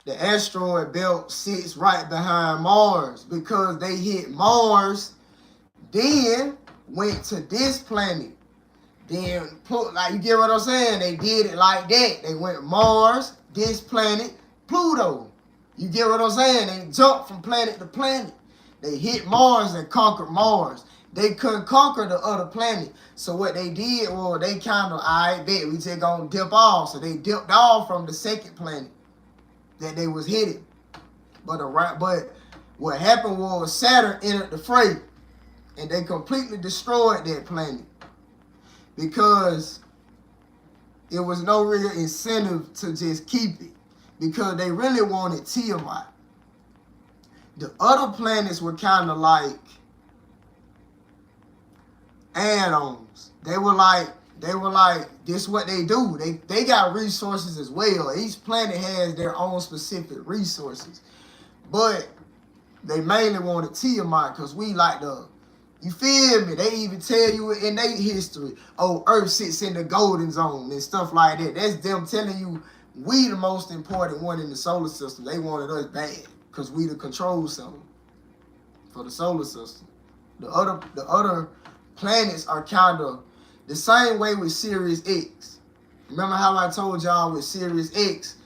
the asteroid belt sits right behind Mars. Because they hit Mars, then went to this planet. Then, like, you get what I'm saying? They did it like that. They went Mars, this planet, Pluto. You get what I'm saying? They jumped from planet to planet. They hit Mars and conquered Mars. They couldn't conquer the other planet. So what they did was they kind of, I bet we just gonna dip off. So they dipped off from the second planet that they was hitting. But what happened was Saturn entered the fray and they completely destroyed that planet because it was no real incentive to just keep it. Because they really wanted Tiamat. The other planets were kind of like add-ons. They were like, this is what they do. They got resources as well. Each planet has their own specific resources. But they mainly wanted Tiamat because we like you feel me? They even tell you in their history, oh, Earth sits in the golden zone and stuff like that. That's them telling you we the most important one in the solar system. They wanted us bad because we the control center for the solar system. The other planets are kind of the same way with Sirius X. Remember how I told y'all with Sirius X,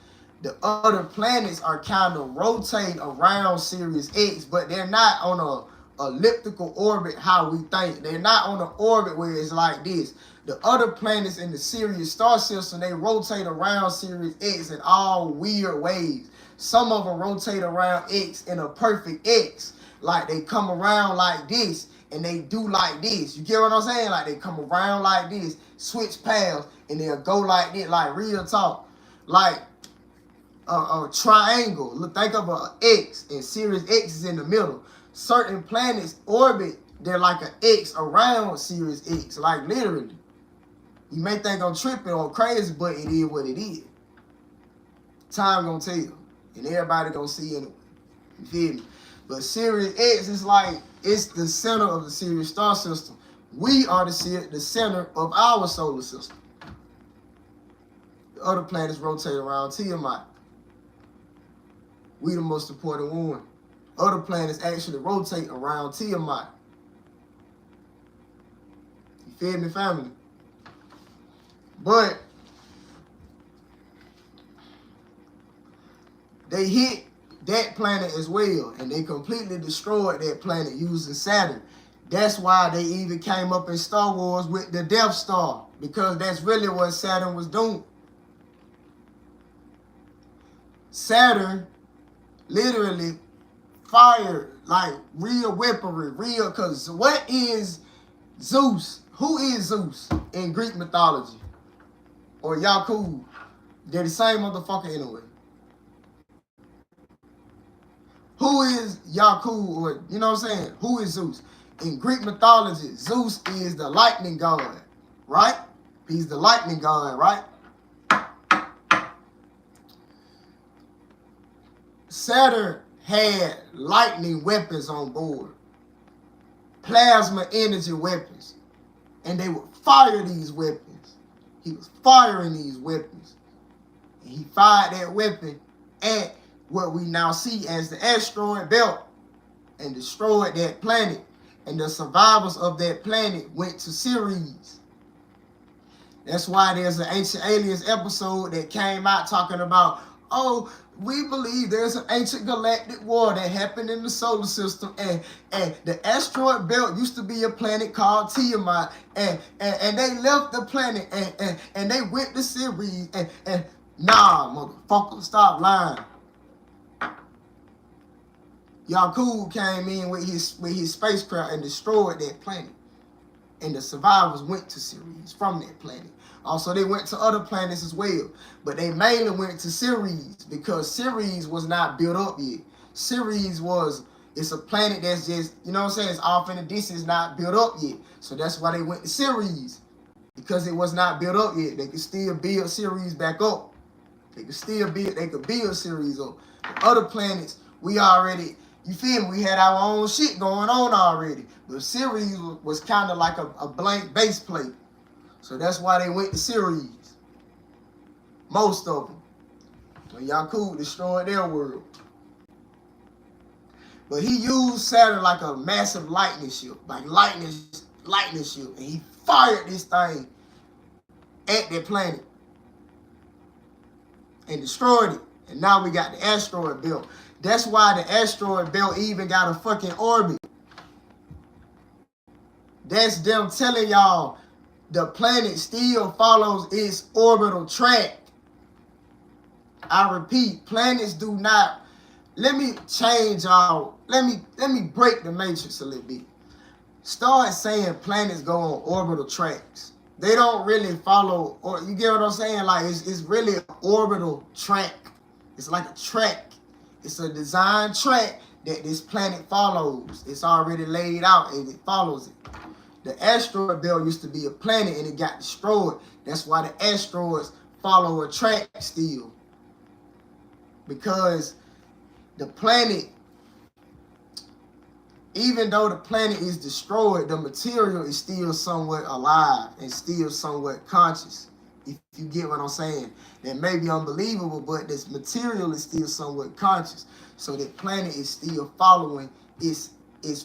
the other planets are kind of rotating around Sirius X, but they're not on a elliptical orbit how we think. They're not on an orbit where it's like this. The other planets in the Sirius star system, they rotate around Sirius X in all weird ways. Some of them rotate around X in a perfect X. Like they come around like this and they do like this. You get what I'm saying? Like they come around like this, switch paths, and they'll go like this, like real talk. Like a triangle. Look, think of an X and Sirius X is in the middle. Certain planets orbit, they're like an X around Sirius X, like literally. You may think I'm tripping or crazy, but it is what it is. Time gonna tell. And everybody gonna see anyway. You feel me? But Sirius X is like, it's the center of the Sirius star system. We are the center of our solar system. The other planets rotate around Tiamat. We the most important one. Other planets actually rotate around Tiamat. You feel me, family? But they hit that planet as well, and they completely destroyed that planet using Saturn. That's why they even came up in Star Wars with the Death Star, because that's really what Saturn was doing. Saturn literally fired like real weaponry, because what is Zeus? Who is Zeus in Greek mythology? Or Yaku? They're the same motherfucker anyway. Who is Yaku? Or, you know what I'm saying? Who is Zeus? In Greek mythology, Zeus is the lightning god, right? He's the lightning god, right? Saturn had lightning weapons on board, plasma energy weapons, and they would fire these weapons. He was firing these weapons. And he fired that weapon at what we now see as the asteroid belt and destroyed that planet. And the survivors of that planet went to Ceres. That's why there's an Ancient Aliens episode that came out talking about, oh, we believe there's an ancient galactic war that happened in the solar system, and the asteroid belt used to be a planet called Tiamat, and they left the planet and they went to Ceres, and nah, motherfucker, stop lying. Yakub came in with his spacecraft and destroyed that planet, and the survivors went to Ceres from that planet. Also, they went to other planets as well, but they mainly went to Ceres because Ceres was not built up yet. Ceres it's a planet that's just, you know what I'm saying, it's off in the distance, not built up yet. So that's why they went to Ceres, because it was not built up yet. They could still build Ceres back up. They could build Ceres up. The other planets, we already, you feel me, we had our own shit going on already. But Ceres was kind of like a blank base plate. So that's why they went to Ceres. Most of them. When Yakub destroyed their world. But he used Saturn like a massive lightning ship. Like lightning ship. And he fired this thing at that planet. And destroyed it. And now we got the asteroid belt. That's why the asteroid belt even got a fucking orbit. That's them telling y'all the planet still follows its orbital track. I repeat, planets do not. Let me change y'all. Let me break the matrix a little bit. Start saying planets go on orbital tracks. They don't really follow, or you get what I'm saying? Like it's really an orbital track. It's like a track. It's a design track that this planet follows. It's already laid out and it follows it. The asteroid belt used to be a planet and it got destroyed. That's why the asteroids follow a track still. Because the planet, even though the planet is destroyed, the material is still somewhat alive and still somewhat conscious. If you get what I'm saying. That may be unbelievable, but this material is still somewhat conscious. So the planet is still following its you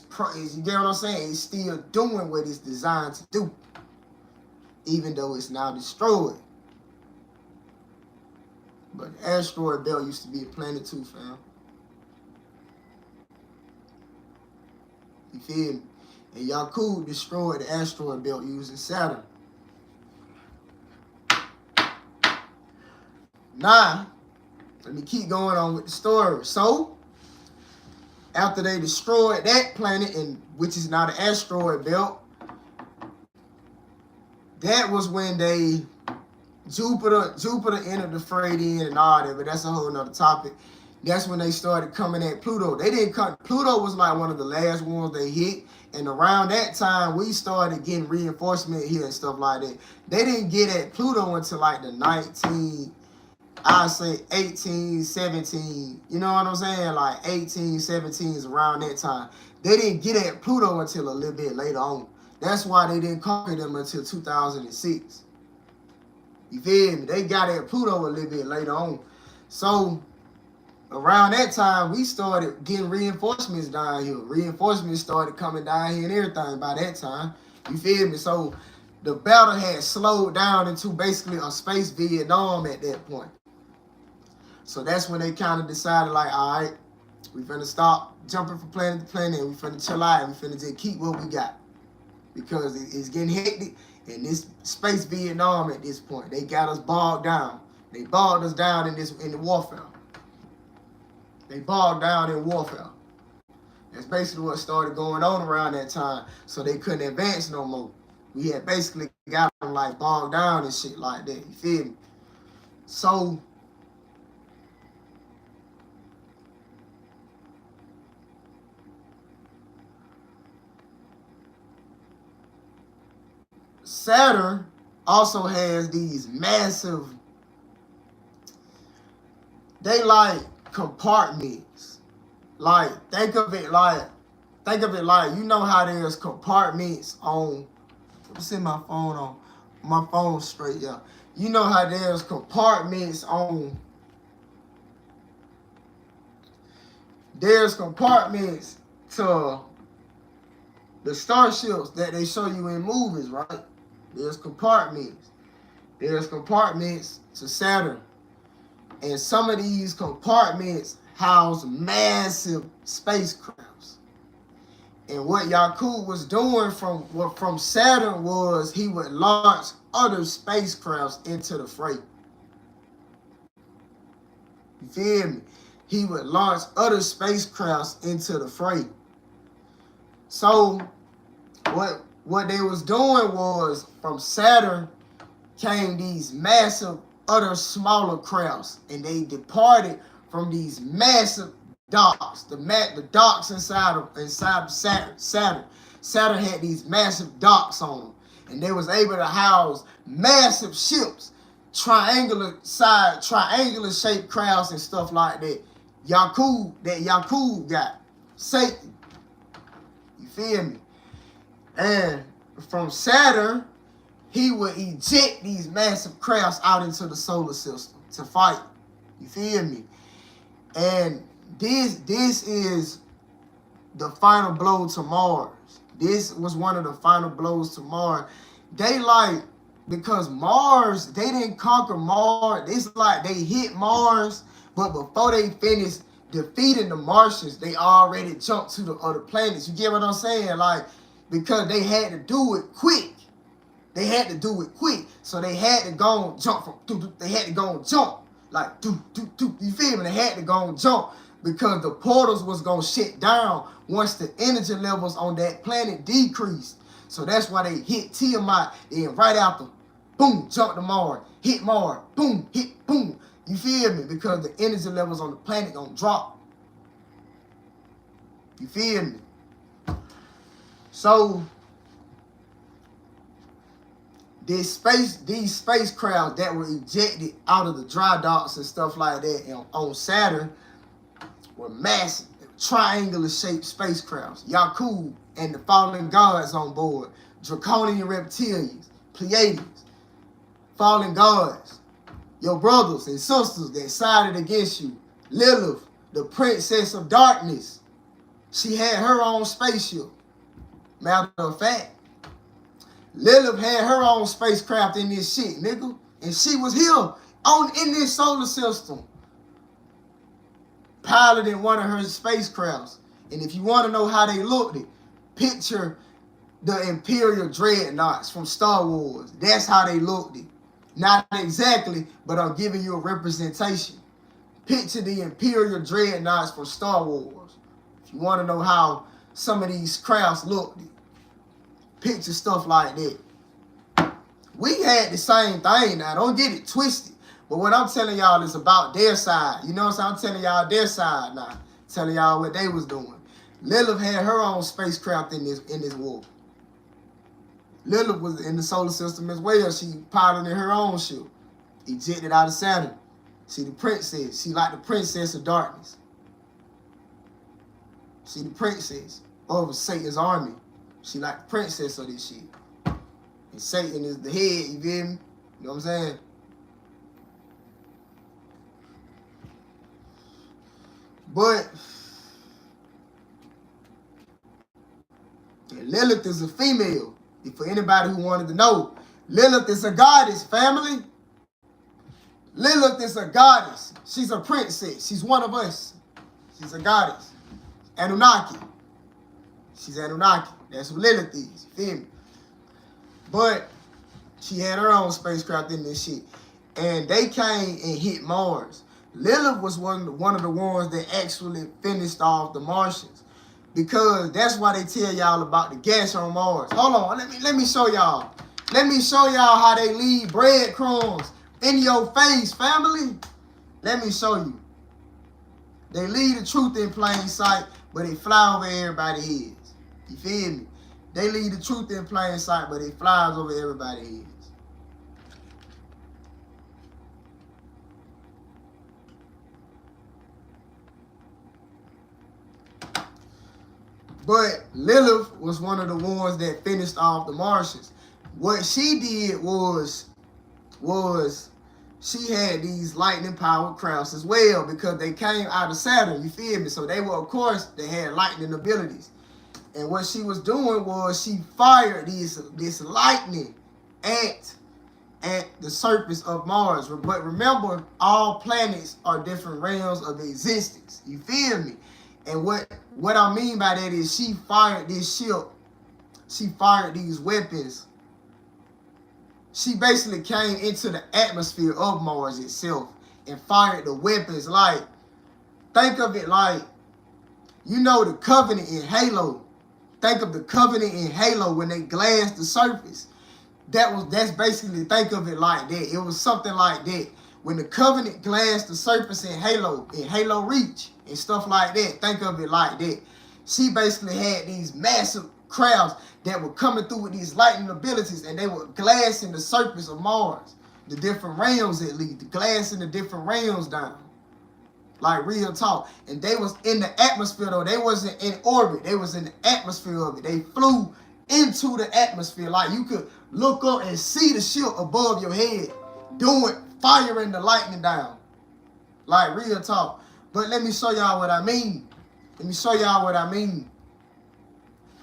get what I'm saying? It's still doing what it's designed to do, even though it's now destroyed. But the asteroid belt used to be a planet too, fam. You feel me? And Yakub destroyed the asteroid belt using Saturn. Now, let me keep going on with the story. So, after they destroyed that planet, and which is now the asteroid belt, that was when Jupiter entered the fray in and all that, but that's a whole nother topic. That's when they started coming at Pluto. Pluto was like one of the last ones they hit, and around that time, we started getting reinforcement here and stuff like that. They didn't get at Pluto until like the 18, 17, you know what I'm saying? Like 18, 17 is around that time. They didn't get at Pluto until a little bit later on. That's why they didn't conquer them until 2006. You feel me? They got at Pluto a little bit later on. So around that time, we started getting reinforcements down here. Reinforcements started coming down here and everything by that time. You feel me? So the battle had slowed down into basically a space Vietnam at that point. So that's when they kind of decided, like, all right, we finna stop jumping from planet to planet, and we finna chill out, and we finna just keep what we got. Because it's getting hectic, and this space Vietnam at this point, they got us bogged down. They bogged us down in the warfare. They bogged down in warfare. That's basically what started going on around that time, so they couldn't advance no more. We had basically got them, like, bogged down and shit like that, you feel me? So Saturn also has these massive, they like compartments. Like, think of it like, you know how there's compartments on, let's see my phone on, my phone straight, yeah. You know how there's compartments on, there's compartments to the starships that they show you in movies, right? There's compartments. There's compartments to Saturn. And some of these compartments house massive spacecrafts. And what Yakub was doing from Saturn was he would launch other spacecrafts into the fray. You feel me? He would launch other spacecrafts into the fray. So what they was doing was, from Saturn came these massive other smaller crafts, and they departed from these massive docks. The docks inside Saturn. Saturn had these massive docks on them, and they was able to house massive ships, triangular shaped crafts and stuff like that. Yakub got Satan. You feel me? And from Saturn, he would eject these massive crafts out into the solar system to fight. You feel me? And this is the final blow to Mars. This was one of the final blows to Mars. Because Mars, they didn't conquer Mars. It's like they hit Mars, but before they finished defeating the Martians, they already jumped to the other planets. You get what I'm saying? Like, because they had to do it quick. They had to do it quick. So they had to go and jump they had to go and jump. Like, you feel me? They had to go and jump because the portals was going to shut down once the energy levels on that planet decreased. So that's why they hit Tiamat, and right after, boom, jump to Mars, hit Mars, boom, hit, boom. You feel me? Because the energy levels on the planet gonna drop. You feel me? So these spacecraft that were ejected out of the dry docks and stuff like that on Saturn were massive, triangular shaped spacecrafts. Yakub and the fallen gods on board, draconian reptilians, Pleiades, fallen gods, your brothers and sisters that sided against you. Lilith, the princess of darkness, she had her own spaceship. Matter of fact, Lilith had her own spacecraft in this shit, nigga. And she was here in this solar system, piloting one of her spacecrafts. And if you want to know how they looked, picture the Imperial dreadnoughts from Star Wars. That's how they looked. Not exactly, but I'm giving you a representation. Picture the Imperial dreadnoughts from Star Wars. If you want to know how some of these crafts looked, picture stuff like that. We had the same thing now. Don't get it twisted. But what I'm telling y'all is about their side. You know what I'm saying? I'm telling y'all their side now. Telling y'all what they was doing. Lilith had her own spacecraft in this war. Lilith was in the solar system as well. She piloted her own ship, ejected out of Saturn. She the princess. She like the princess of darkness. She the princess over Satan's army. She like the princess of this shit. And Satan is the head, you feel me? You know what I'm saying? But Lilith is a female. For anybody who wanted to know, Lilith is a goddess, family. Lilith is a goddess. She's a princess. She's one of us. She's a goddess. Anunnaki. She's Anunnaki. That's who Lilith is. You feel me? But she had her own spacecraft in this shit. And they came and hit Mars. Lilith was one of the ones that actually finished off the Martians. Because that's why they tell y'all about the gas on Mars. Hold on, let me show y'all. Let me show y'all how they leave breadcrumbs in your face, family. Let me show you. They leave the truth in plain sight, but they fly over everybody's heads. You feel me? They leave the truth in plain sight, but they flies over everybody's heads. But Lilith was one of the ones that finished off the Martians. What she did was she had these lightning powered crafts as well because they came out of Saturn, you feel me? So they were, of course, they had lightning abilities. And what she was doing was she fired this lightning at the surface of Mars. But remember, all planets are different realms of existence. You feel me? And what I mean by that is she fired this ship. She fired these weapons. She basically came into the atmosphere of Mars itself and fired the weapons. Like, think of it like, you know, the Covenant in Halo. Think of the Covenant in Halo when they glassed the surface. That's basically, think of it like that. It was something like that. When the Covenant glassed the surface in Halo Reach and stuff like that, think of it like that. She basically had these massive crowds that were coming through with these lightning abilities, and they were glassing the surface of Mars, the different realms at least, the glassing the different realms down. Like real talk. And they was in the atmosphere though. They wasn't in orbit. They was in the atmosphere of it. They flew into the atmosphere. Like you could look up and see the ship above your head firing the lightning down. Like real talk. But let me show y'all what I mean.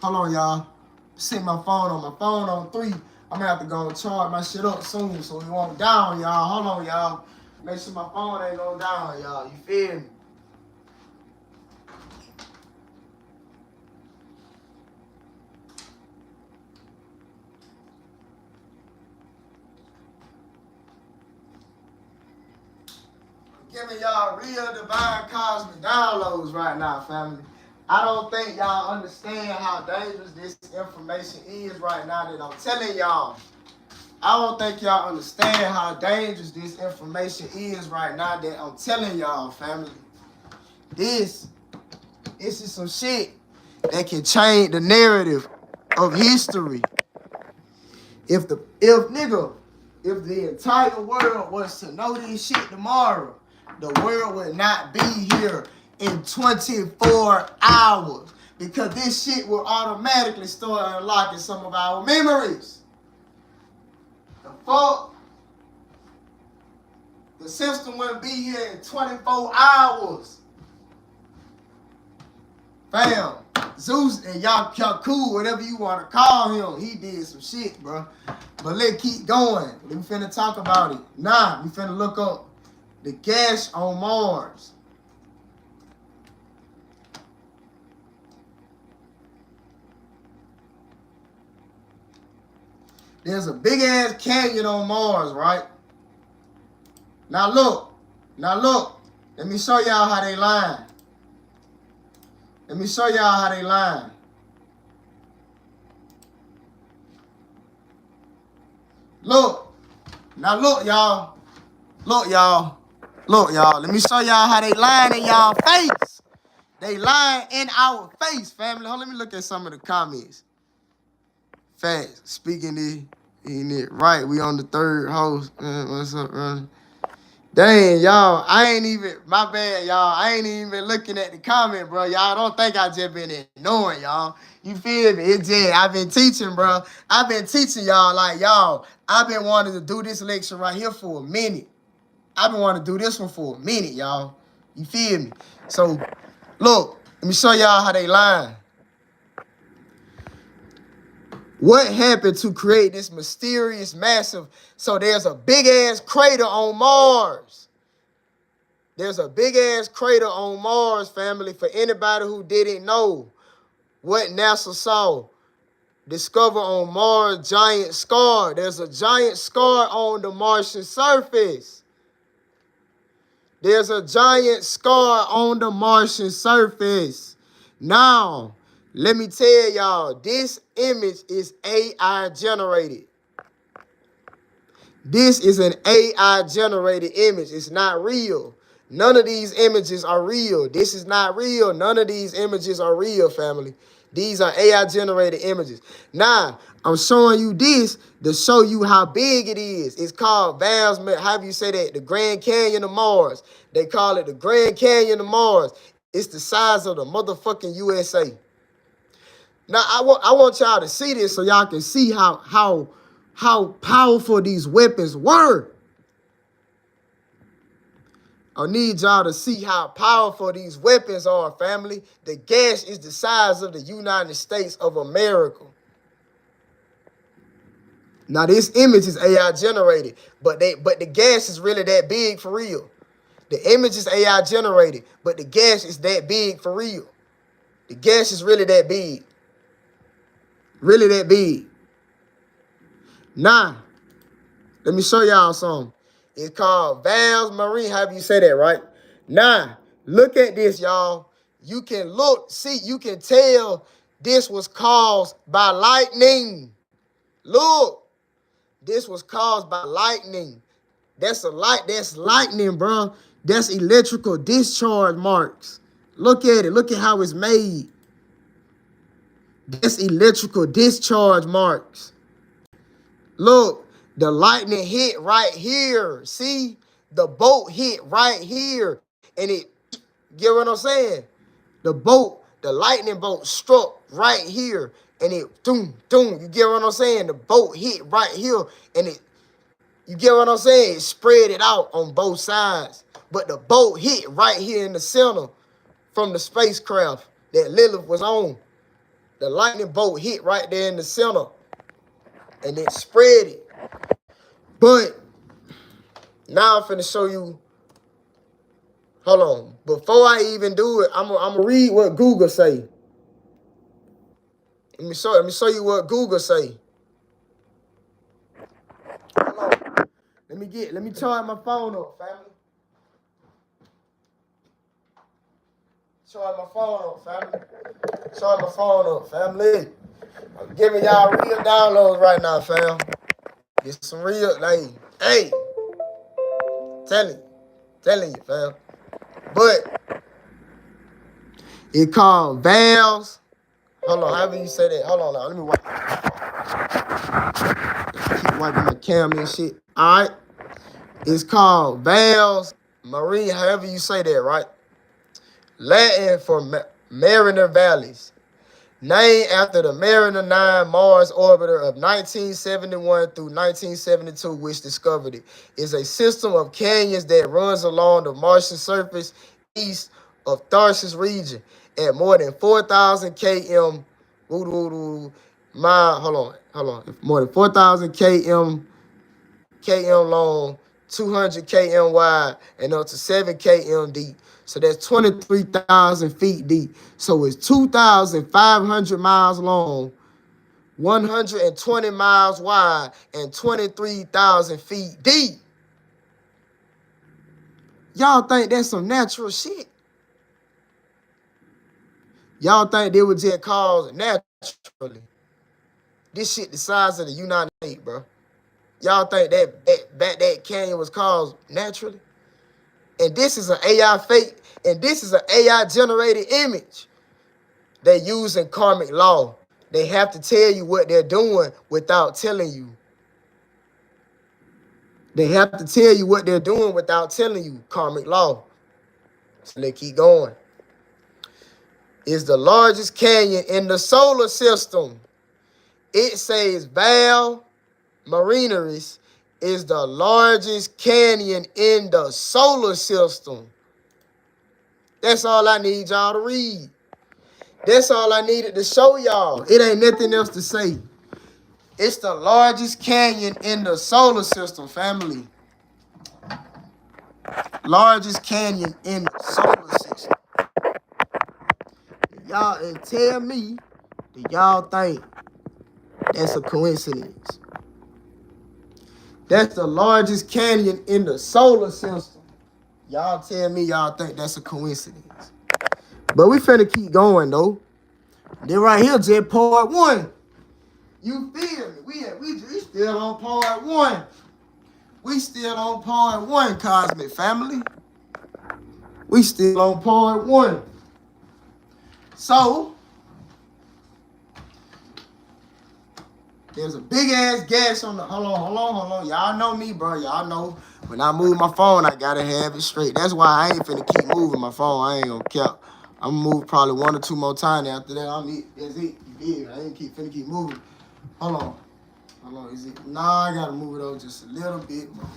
Hold on, y'all. Set my phone on 3. I'm gonna have to go and charge my shit up soon so it won't down, y'all. Hold on, y'all. Make sure my phone ain't going down, y'all. You feel me? I'm giving y'all real divine cosmic downloads right now, family. I don't think y'all understand how dangerous this information is right now that I'm telling y'all. I don't think y'all understand how dangerous this information is right now that I'm telling y'all, family. This is some shit that can change the narrative of history. If the entire world was to know this shit tomorrow, the world would not be here in 24 hours because this shit will automatically start unlocking some of our memories. The fuck? The system wouldn't be here in 24 hours. Fam, Zeus and y'all cool, whatever you want to call him, he did some shit, bro. But let's keep going. We finna talk about it. Nah, we finna look up the gas on Mars. There's a big ass canyon on Mars, right? Now look. Let me show y'all how they line. Look. Now look, y'all. Look, y'all. Let me show y'all how they line in y'all face. They line in our face, family. Hold on, let me look at some of the comments. Facts. Speaking it right. We on the third host. What's up, brother? Dang, y'all. My bad, y'all. I ain't even looking at the comment, bro. Y'all don't think I just been ignoring y'all. You feel me? It's just, I've been teaching, bro. I've been teaching y'all, like, y'all, I've been wanting to do this lecture right here for a minute. I've been wanting to do this one for a minute, y'all. You feel me? So, look, let me show y'all how they line. What happened to create this mysterious, massive... So there's a big-ass crater on Mars. There's a big-ass crater on Mars, family, for anybody who didn't know what NASA saw. Discover on Mars giant scar. There's a giant scar on the Martian surface. There's a giant scar on the Martian surface. Now, let me tell y'all, this image is AI generated. This is an AI generated image. It's not real. None of these images are real. This is not real. None of these images are real, family. These are AI generated images. Now, I'm showing you this to show you how big it is. It's called how do you say that? The Grand Canyon of Mars. They call it the Grand Canyon of Mars. It's the size of the motherfucking USA. Now I want y'all to see this so y'all can see how powerful these weapons were. I need y'all to see how powerful these weapons are, family. The gas is the size of the United States of America. Now this image is AI generated, but the gas is really that big for real. The image is AI generated, but the gas is that big for real. The gas is really that big. Really that big. Now, let me show y'all something. It's called Val's Marine, however you say that, right? Now, look at this, y'all. You can look, see, you can tell this was caused by lightning. Look, this was caused by lightning. That's lightning, bro. That's electrical discharge marks. Look at it. Look at how it's made. That's electrical discharge marks. Look, the lightning hit right here. See? The boat hit right here. And it, get what I'm saying? The lightning bolt struck right here. And it, doom, doom. You get what I'm saying? The boat hit right here. And it, you get what I'm saying? It spread it out on both sides. But the boat hit right here in the center from the spacecraft that Lilith was on. The lightning bolt hit right there in the center. And it spread it. But now I'm finna show you. Hold on. Before I even do it, I'm gonna read what Google say. Let me show you what Google say. Hold on. Let me charge my phone up, family. Charge my phone up, family. Charge my phone up, family. I'm giving y'all real downloads right now, fam. Get some real, like, hey. Telling you, fam. But it called Val's. Hold on, however you say that. Hold on now. Let me wipe. Keep wiping my camera and shit. All right. It's called Val's Marine, however you say that, right? Latin for Mariner Valleys. Named after the Mariner 9 Mars orbiter of 1971 through 1972, which discovered it. It's a system of canyons that runs along the Martian surface east of Tharsis region at more than 4,000 km. Hold on. More than 4,000 km long, 200 km wide, and up to 7 km deep. So that's 23,000 feet deep. So it's 2,500 miles long, 120 miles wide, and 23,000 feet deep. Y'all think that's some natural shit? Y'all think they would just cause naturally? This shit the size of the United States, bro. Y'all think that canyon was caused naturally? And this is an AI fake, and this is an AI generated image. They using karmic law. They have to tell you what they're doing without telling you. They have to tell you what they're doing without telling you. Karmic law. So they keep going. It's the largest canyon in the solar system. It says Val Marinaris is the largest canyon in the solar system. That's all I need y'all to read. That's all I needed to show y'all. It ain't nothing else to say. It's the largest canyon in the solar system, family. Largest canyon in the solar system. Y'all, and tell me that y'all think that's a coincidence. That's the largest canyon in the solar system. Y'all tell me y'all think that's a coincidence. But we finna keep going, though. Then right here, just part 1. You feel me? We still on part 1. We still on part 1, Cosmic Family. We still on part 1. So, there's a big ass gas on the. Hold on. Y'all know me, bro. Y'all know when I move my phone, I gotta have it straight. That's why I ain't finna keep moving my phone. I ain't gonna cap. I'm gonna move probably 1 or 2 more times. After that, I'm it. That's it. You feel me? I ain't finna keep moving. Hold on. Hold on. Is it? Nah, I gotta move it over just a little bit more.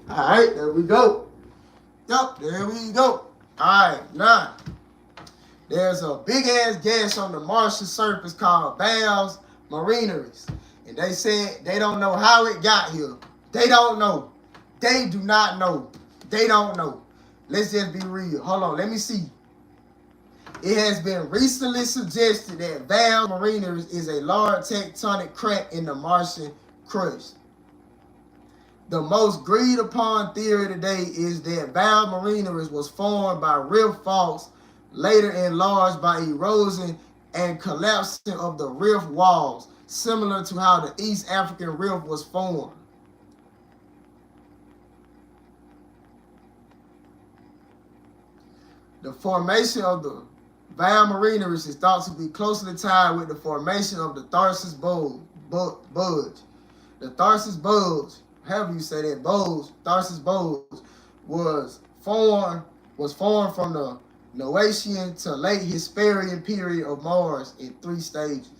Alright, there we go. Yup, there we go. Alright, now. There's a big ass gas on the Martian surface called Val's Marinaries. And they said they don't know how it got here. They don't know. They do not know. They don't know. Let's just be real. Hold on, let me see. It has been recently suggested that Val's Marinaries is a large tectonic crack in the Martian crust. The most agreed upon theory today is that Val's Marinaries was formed by rift faults, later enlarged by erosion and collapsing of the rift walls, similar to how the East African Rift was formed. The formation of the Val's Marinaries is thought to be closely tied with the formation of the Tharsis Bulge. The Tharsis Bulge, however you say that, Tharsis Bulge, was formed from the Noachian to late Hesperian period of Mars in 3 stages.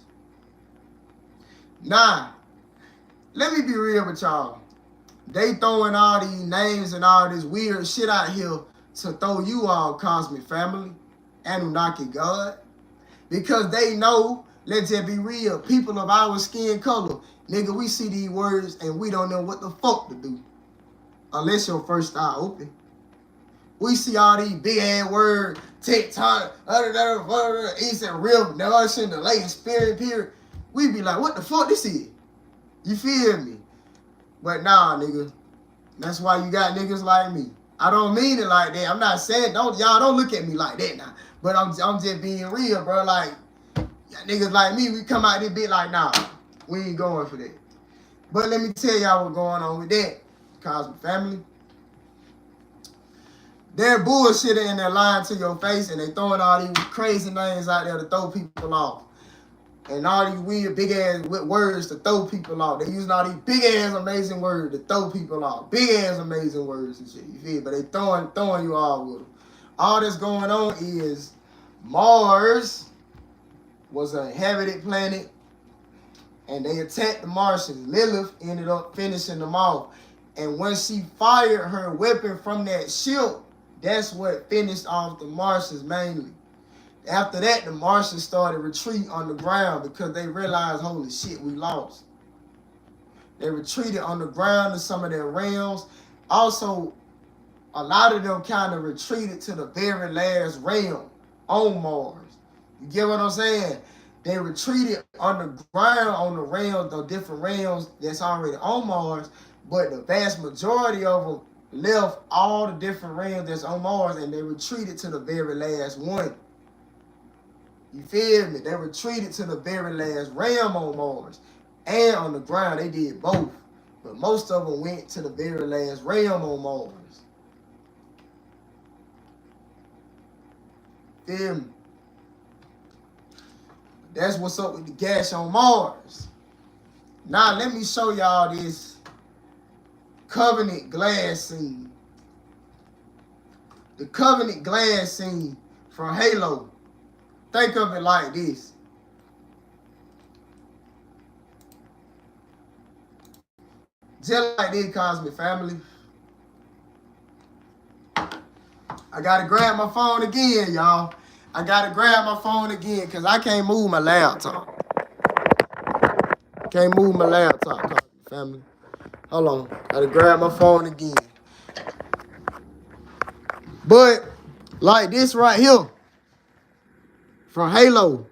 Now, let me be real with y'all. They throwing all these names and all this weird shit out here to throw you all cosmic family, Anunnaki God, because they know, let's just be real, people of our skin color, nigga, we see these words and we don't know what the fuck to do, unless your first eye open. We see all these big ass words, tectonic, East and Rift, Notion, the late Hesperian period. We be like, what the fuck this is? You feel me? But nah, nigga, that's why you got niggas like me. I don't mean it like that. I'm not saying, y'all don't look at me like that now. But I'm just being real, bro. Like, niggas like me, we come out this bit like, nah, we ain't going for that. But let me tell y'all what's going on with that, cosmic family. They're bullshitting and they're lying to your face and they throwing all these crazy names out there to throw people off. And all these weird big ass words to throw people off. They using all these big ass amazing words to throw people off. Big ass amazing words and shit. You feel? But they throwing you all with them. All that's going on is Mars was an inhabited planet and they attacked the Martians. Lilith ended up finishing them off. And when she fired her weapon from that ship, that's what finished off the Martians mainly. After that, the Martians started retreat on the ground because they realized, holy shit, we lost. They retreated on the ground to some of their realms. Also, a lot of them kind of retreated to the very last realm on Mars. You get what I'm saying? They retreated on the ground on the realms, the different realms that's already on Mars, but the vast majority of them left all the different realms that's on Mars and they retreated to the very last one. You feel me? They retreated to the very last realm on Mars. And on the ground, they did both. But most of them went to the very last realm on Mars. Feel me? That's what's up with the gas on Mars. Now, let me show y'all this Covenant glass scene. The Covenant glass scene from Halo. Think of it like this. Just like this, cosmic family. I gotta grab my phone again, y'all. I gotta grab my phone again because I can't move my laptop. Can't move my laptop, cosmic family. Hold on. Gotta grab my phone again. But like this right here. From Halo.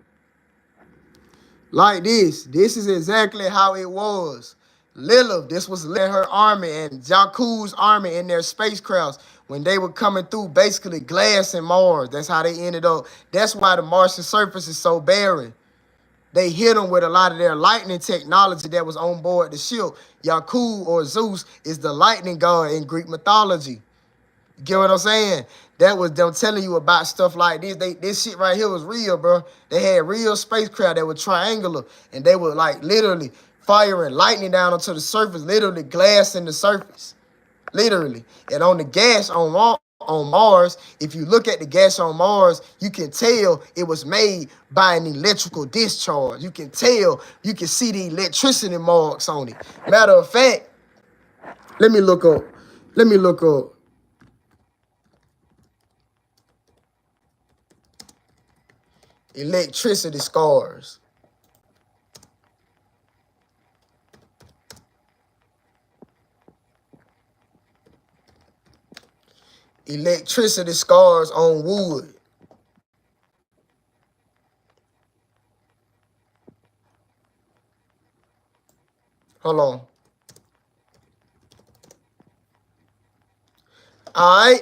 Like this. This is exactly how it was. Lilith, this was her army and Jakku's army in their spacecrafts when they were coming through basically glassing Mars. That's how they ended up. That's why the Martian surface is so barren. They hit them with a lot of their lightning technology that was on board the ship. Jakku, or Zeus, is the lightning god in Greek mythology. You get what I'm saying? That was them telling you about stuff like this. This shit right here was real, bro. They had real spacecraft that were triangular, and they were like literally firing lightning down onto the surface, literally glassing the surface. Literally. And on the gas on on Mars, if you look at the gas on Mars, you can tell it was made by an electrical discharge. You can tell, you can see the electricity marks on it. Matter of fact, let me look up. Electricity scars. Electricity scars on wood. Hold on. All right.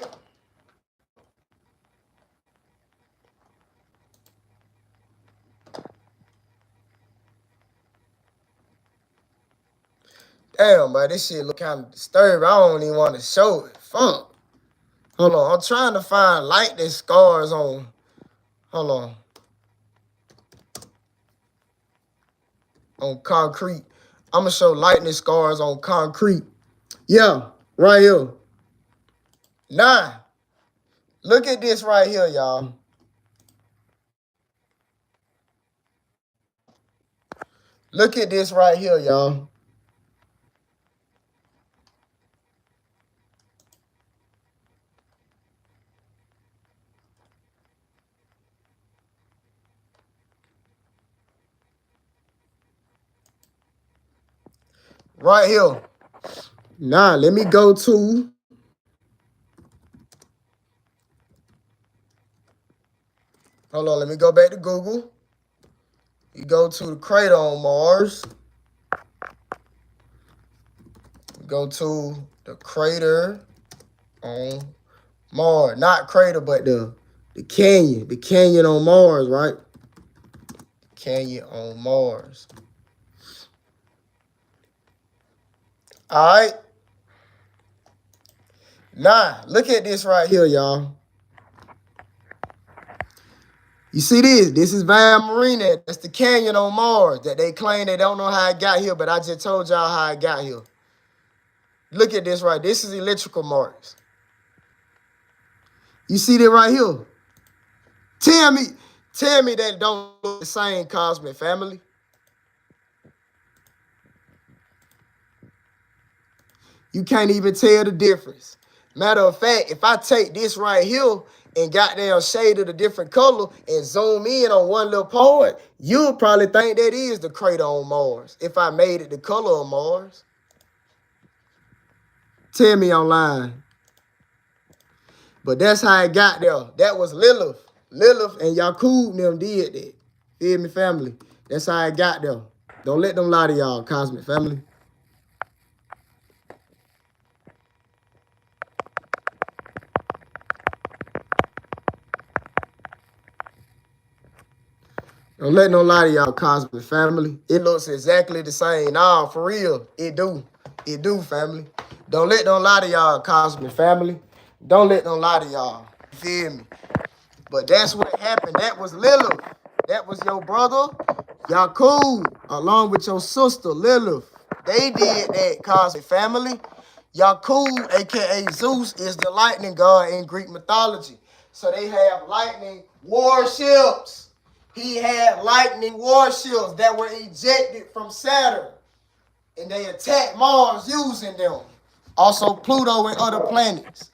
Damn, but this shit look kind of disturbing. I don't even want to show it. Fuck. Hold on. I'm trying to find lightning scars on. Hold on. On concrete. I'm going to show lightning scars on concrete. Yeah, right here. Nah. Look at this right here, y'all. Look at this right here, y'all. Right here. Now, let me go to. Hold on, let me go back to Google. You go to the crater on Mars. Go to the crater on Mars. Not crater, but the canyon. The canyon on Mars, right? Canyon on Mars. All right. Now, look at this right here, y'all. You see this? This is Van Marina. That's the canyon on Mars that they claim they don't know how it got here, but I just told y'all how it got here. Look at this right. This is electrical marks. You see that right here? Tell me that don't look the same, cosmic family. You can't even tell the difference. Matter of fact, if I take this right here and goddamn shade of a different color and zoom in on one little part, you'll probably think that is the crater on Mars if I made it the color of Mars. Tell me online. But that's how it got there. That was Lilith. Lilith and Yakub and them did that. Feel me, family? That's how it got there. Don't let them lie to y'all, cosmic family. Don't let no lie to y'all, cosmic family. It looks exactly the same. Nah, for real, it do. It do, family. Don't let no lie to y'all, cosmic family. Don't let no lie to y'all. You feel me? But that's what happened. That was Lilith. That was your brother, Yakub, along with your sister, Lilith. They did that, cosmic family. Yakub, a.k.a. Zeus, is the lightning god in Greek mythology. So they have lightning warships. He had lightning warships that were ejected from Saturn. And they attacked Mars using them. Also Pluto and other planets.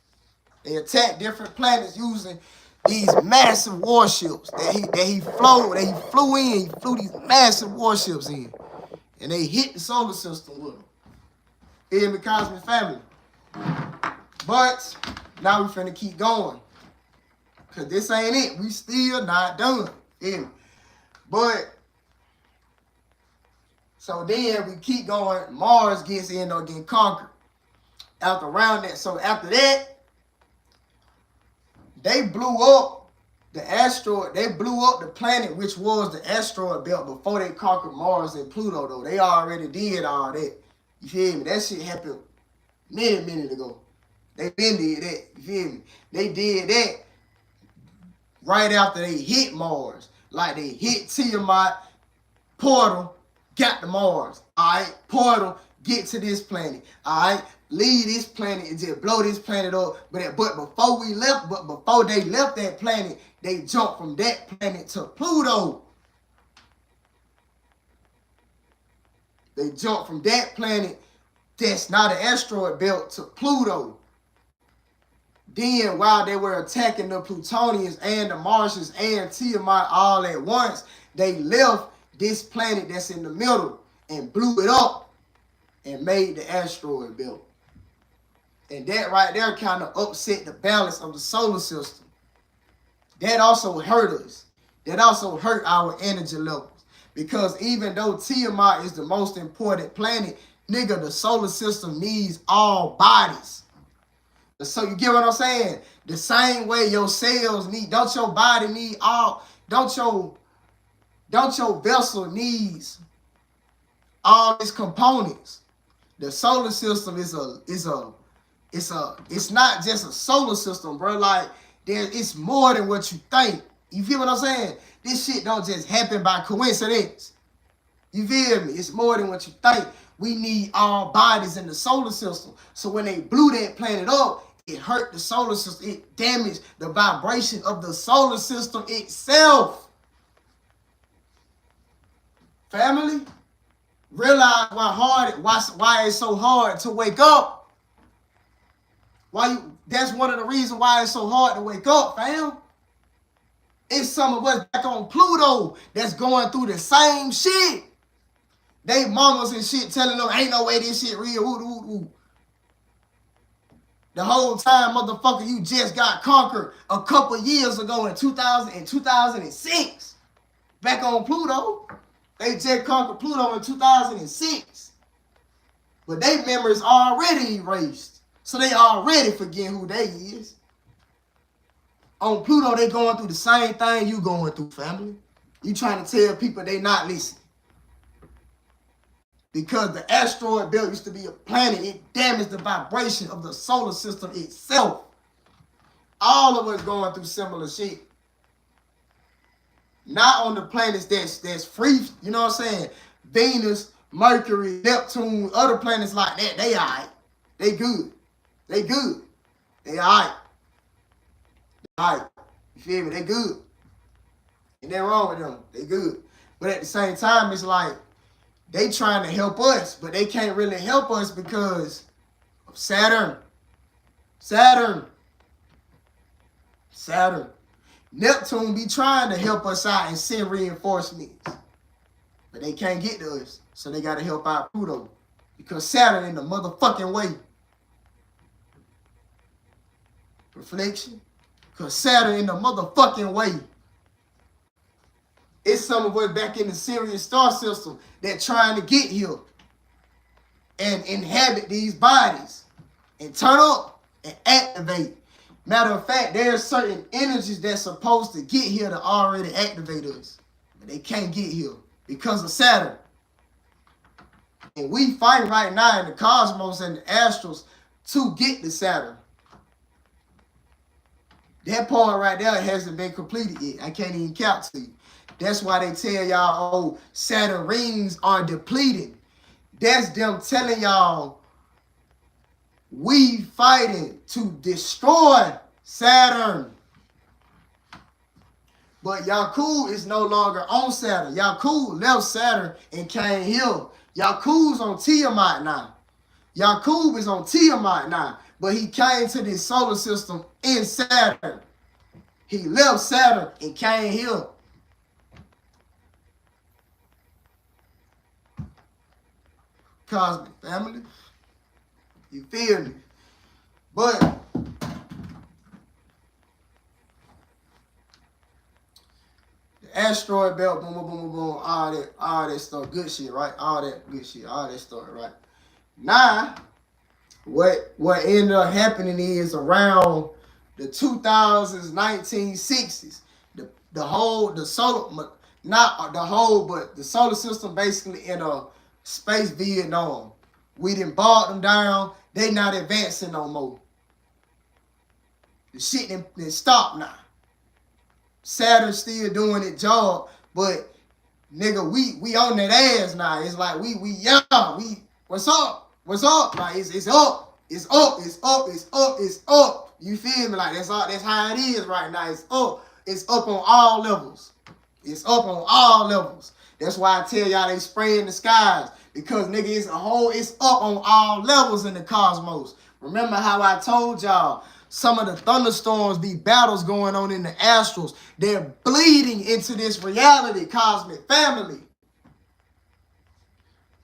They attacked different planets using these massive warships that he flew in. He flew these massive warships in. And they hit the solar system with them. In the cosmic family. But now we finna keep going. Cause this ain't it. We still not done. Yeah. But so then we keep going. Mars gets in or getting conquered. After around that, so after that, they blew up the asteroid. They blew up the planet, which was the asteroid belt before they conquered Mars and Pluto. Though they already did all that. You feel me? That shit happened minute ago. They been did that. You feel me? They did that right after they hit Mars. Like they hit Tiamat, Portal, got to Mars. Alright, Portal, get to this planet. All right, leave this planet and just blow this planet up. But before they left that planet, they jumped from that planet to Pluto. They jumped from that planet that's not an asteroid belt to Pluto. Then, while they were attacking the Plutonians and the Martians and Tiamat all at once, they left this planet that's in the middle and blew it up and made the asteroid belt. And that right there kind of upset the balance of the solar system. That also hurt us. That also hurt our energy levels. Because even though Tiamat is the most important planet, nigga, the solar system needs all bodies. So you get what I'm saying? The same way your cells need, don't your body need all, don't your vessel needs all its components. The solar system it's not just a solar system, bro. Like it's more than what you think. You feel what I'm saying? This shit don't just happen by coincidence. You feel me? It's more than what you think. We need all bodies in the solar system. So when they blew that planet up, it hurt the solar system. It damaged the vibration of the solar system itself. Family, realize why it's so hard to wake up. That's one of the reasons why it's so hard to wake up, fam. It's some of us back on Pluto that's going through the same shit. They mamas and shit telling them, ain't no way this shit real. Ooh. The whole time, motherfucker, you just got conquered a couple years ago in 2006. Back on Pluto. They just conquered Pluto in 2006. But their memories already erased. So they already forgetting who they is. On Pluto, they going through the same thing you going through, family. You trying to tell people they not listening. Because the asteroid belt used to be a planet, it damaged the vibration of the solar system itself. All of us going through similar shit. Not on the planets that's free, you know what I'm saying? Venus, Mercury, Neptune, other planets like that, they all right. They good. They good. They all right. All right, you feel me? They good. Ain't nothing wrong with them. They good. But at the same time, it's like they trying to help us, but they can't really help us because of Saturn. Neptune be trying to help us out and send reinforcements, but they can't get to us, so they got to help out Pluto because Saturn in the motherfucking way. Reflection. Because Saturn in the motherfucking way. It's some of us back in the Sirius star system that trying to get here and inhabit these bodies and turn up and activate. Matter of fact, there's certain energies that's supposed to get here to already activate us. But they can't get here because of Saturn. And we fight right now in the cosmos and the astrals to get to Saturn. That part right there hasn't been completed yet. I can't even count to you. That's why they tell y'all, oh, Saturn rings are depleted. That's them telling y'all, we fighting to destroy Saturn. But Yaku is no longer on Saturn. Yaku left Saturn and came here. Yaku's on Tiamat now. Yakub is on Tiamat now. But he came to this solar system in Saturn. He left Saturn and came here. Cosmic family. You feel me? But the asteroid belt, boom, boom, boom, boom, boom, all that stuff, good shit, right? All that good shit, all that stuff, right? Now, what ended up happening is around the 2000s, 1960s, the solar system basically in a space Vietnam. We done bought them down. They not advancing no more. The shit done stopped now. Saturn's still doing its job, but nigga, we on that ass now. It's like we young. What's up? What's up? Like it's up. It's up. It's up. It's up. It's up. You feel me? Like that's how it is right now. It's up. It's up on all levels. It's up on all levels. That's why I tell y'all they spraying the skies. Because nigga, it's up on all levels in the cosmos. Remember how I told y'all some of the thunderstorms, these battles going on in the astrals, they're bleeding into this reality, cosmic family.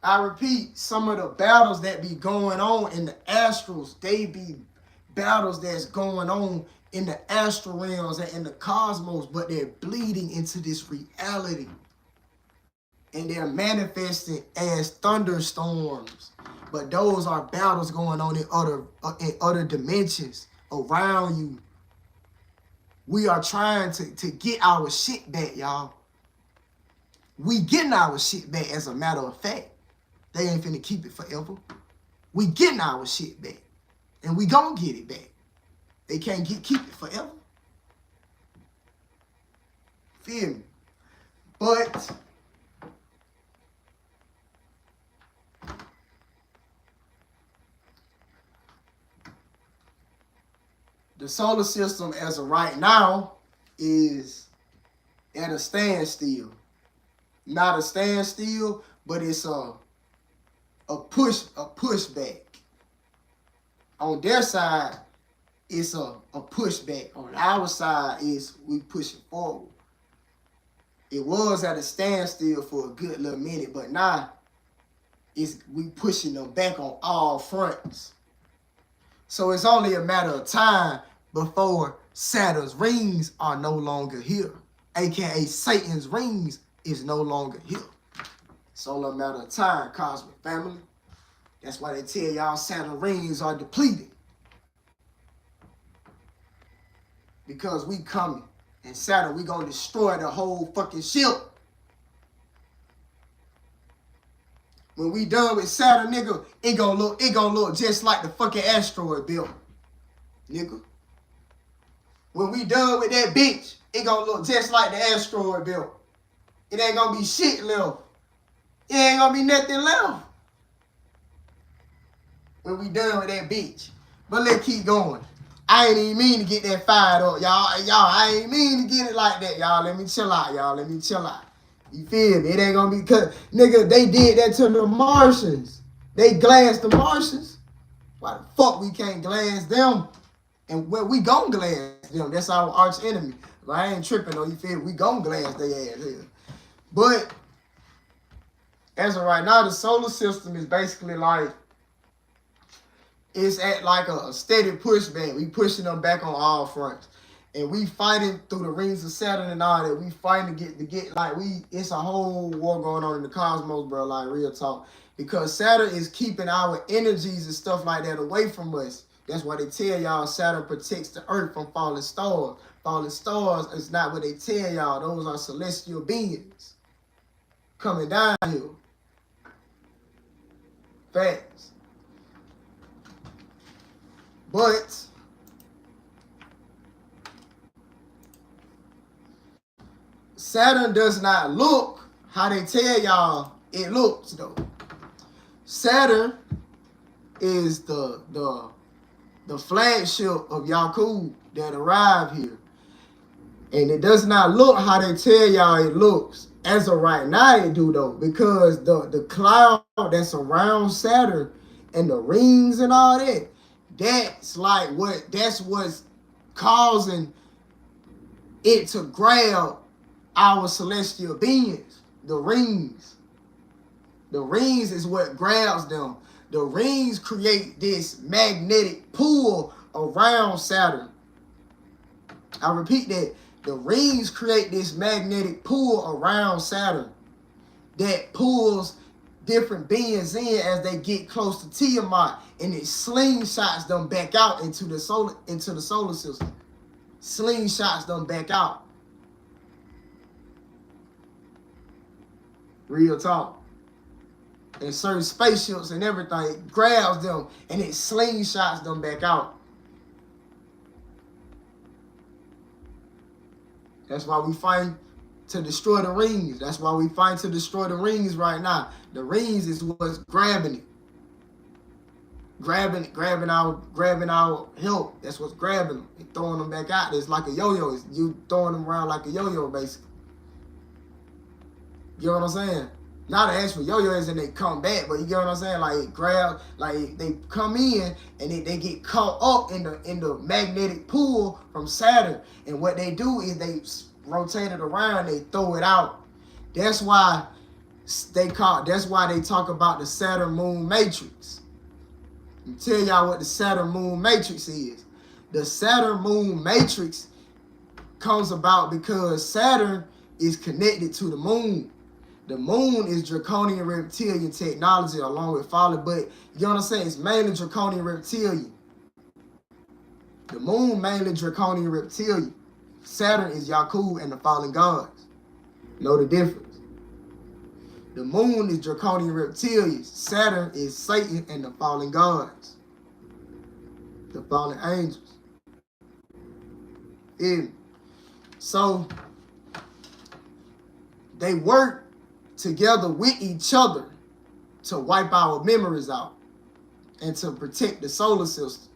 I repeat, some of the battles that be going on in the astrals, they be battles that's going on in the astral realms and in the cosmos, but they're bleeding into this reality. And they're manifesting as thunderstorms. But those are battles going on in other dimensions around you. We are trying to get our shit back, y'all. We getting our shit back, as a matter of fact. They ain't finna keep it forever. We getting our shit back. And we gonna get it back. They can't keep it forever. Feel me? But the solar system, as of right now, is at a standstill. Not a standstill, but it's a pushback. On their side, it's a pushback. On our side, is we pushing forward. It was at a standstill for a good little minute, but now we pushing them back on all fronts. So it's only a matter of time before Saturn's rings are no longer here. AKA Satan's rings is no longer here. It's only a matter of time, cosmic family. That's why they tell y'all Saturn rings are depleted. Because we coming. And Saturn, we gonna destroy the whole fucking ship. When we done with Saturn, nigga, it gonna look just like the fucking asteroid belt, nigga. When we done with that bitch, it gonna look just like the asteroid belt. It ain't gonna be shit left. It ain't gonna be nothing left. When we done with that bitch. But let's keep going. I ain't even mean to get that fired up, y'all. I ain't mean to get it like that, y'all. Let me chill out, y'all. Let me chill out. You feel me? It ain't gonna be, cause nigga, they did that to the Martians. They glanced the Martians. Why the fuck we can't glance them? And where we gon' glance them? That's our arch enemy. But I ain't tripping though, you feel me? We gon' glance their ass here. But as of right now, the solar system is basically like, it's at like a steady pushback. We pushing them back on all fronts. And we fighting through the rings of Saturn and all that. We fighting to get like it's a whole war going on in the cosmos, bro, like real talk. Because Saturn is keeping our energies and stuff like that away from us. That's why they tell y'all Saturn protects the earth from falling stars. Falling stars is not what they tell y'all. Those are celestial beings coming down here. Facts. But Saturn does not look how they tell y'all it looks though. Saturn is the flagship of Yakub that arrived here. And it does not look how they tell y'all it looks. As of right now it do though, because the cloud that's around Saturn and the rings and all that, that's what's causing it to grab our celestial beings. The rings. The rings is what grabs them. The rings create this magnetic pull around Saturn. I repeat that. The rings create this magnetic pull around Saturn that pulls different beings in as they get close to Tiamat, and it slingshots them back out into the solar system. Slingshots them back out. Real talk. And certain spaceships and everything, it grabs them and it slingshots them back out. That's why we fight to destroy the rings. That's why we fight to destroy the rings right now. The rings is what's grabbing it. grabbing our help. That's what's grabbing them and throwing them back out. It's like a yo-yo. It's you throwing them around like a yo-yo, basically. You know what I'm saying? Not an actual yo-yo is and they come back, but you get what I'm saying? Like it grab, like they come in and they get caught up in the magnetic pull from Saturn. And what they do is they rotate it around, they throw it out. That's why they talk about the Saturn-Moon Matrix. I'll tell y'all what the Saturn-Moon Matrix is. The Saturn-Moon Matrix comes about because Saturn is connected to the moon. The moon is draconian reptilian technology along with fallen, but you know what I'm saying? It's mainly draconian reptilian. The moon mainly draconian reptilian. Saturn is Yakub and the fallen gods. Know the difference. The moon is draconian reptilian. Saturn is Satan and the fallen gods. The fallen angels. So they work together with each other to wipe our memories out and to protect the solar system,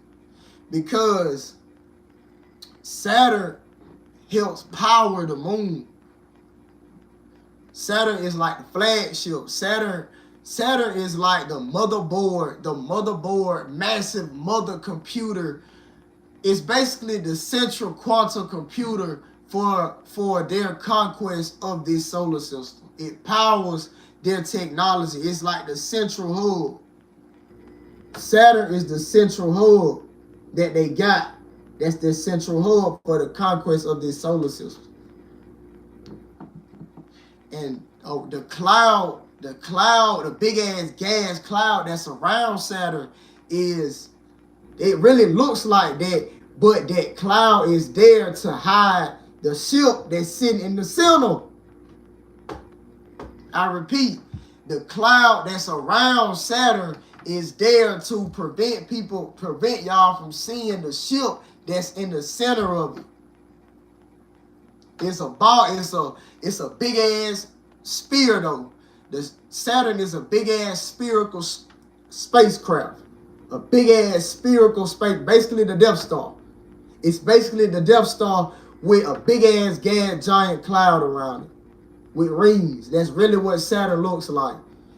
because Saturn helps power the moon. Saturn is like the flagship. Saturn is like the motherboard, massive mother computer. It's basically the central quantum computer for their conquest of this solar system. It powers their technology. It's like the central hub. Saturn is the central hub that they got. That's their central hub for the conquest of this solar system. And the big ass gas cloud that's around Saturn it really looks like that, but that cloud is there to hide the ship that's sitting in the center. I repeat, the cloud that's around Saturn is there to prevent y'all from seeing the ship that's in the center of it. It's a big ass spear though. The Saturn is a big ass spherical spacecraft. A big ass spherical space, basically the Death Star. It's basically the Death Star with a big ass gas giant cloud around it with rings. That's really what Saturn looks like.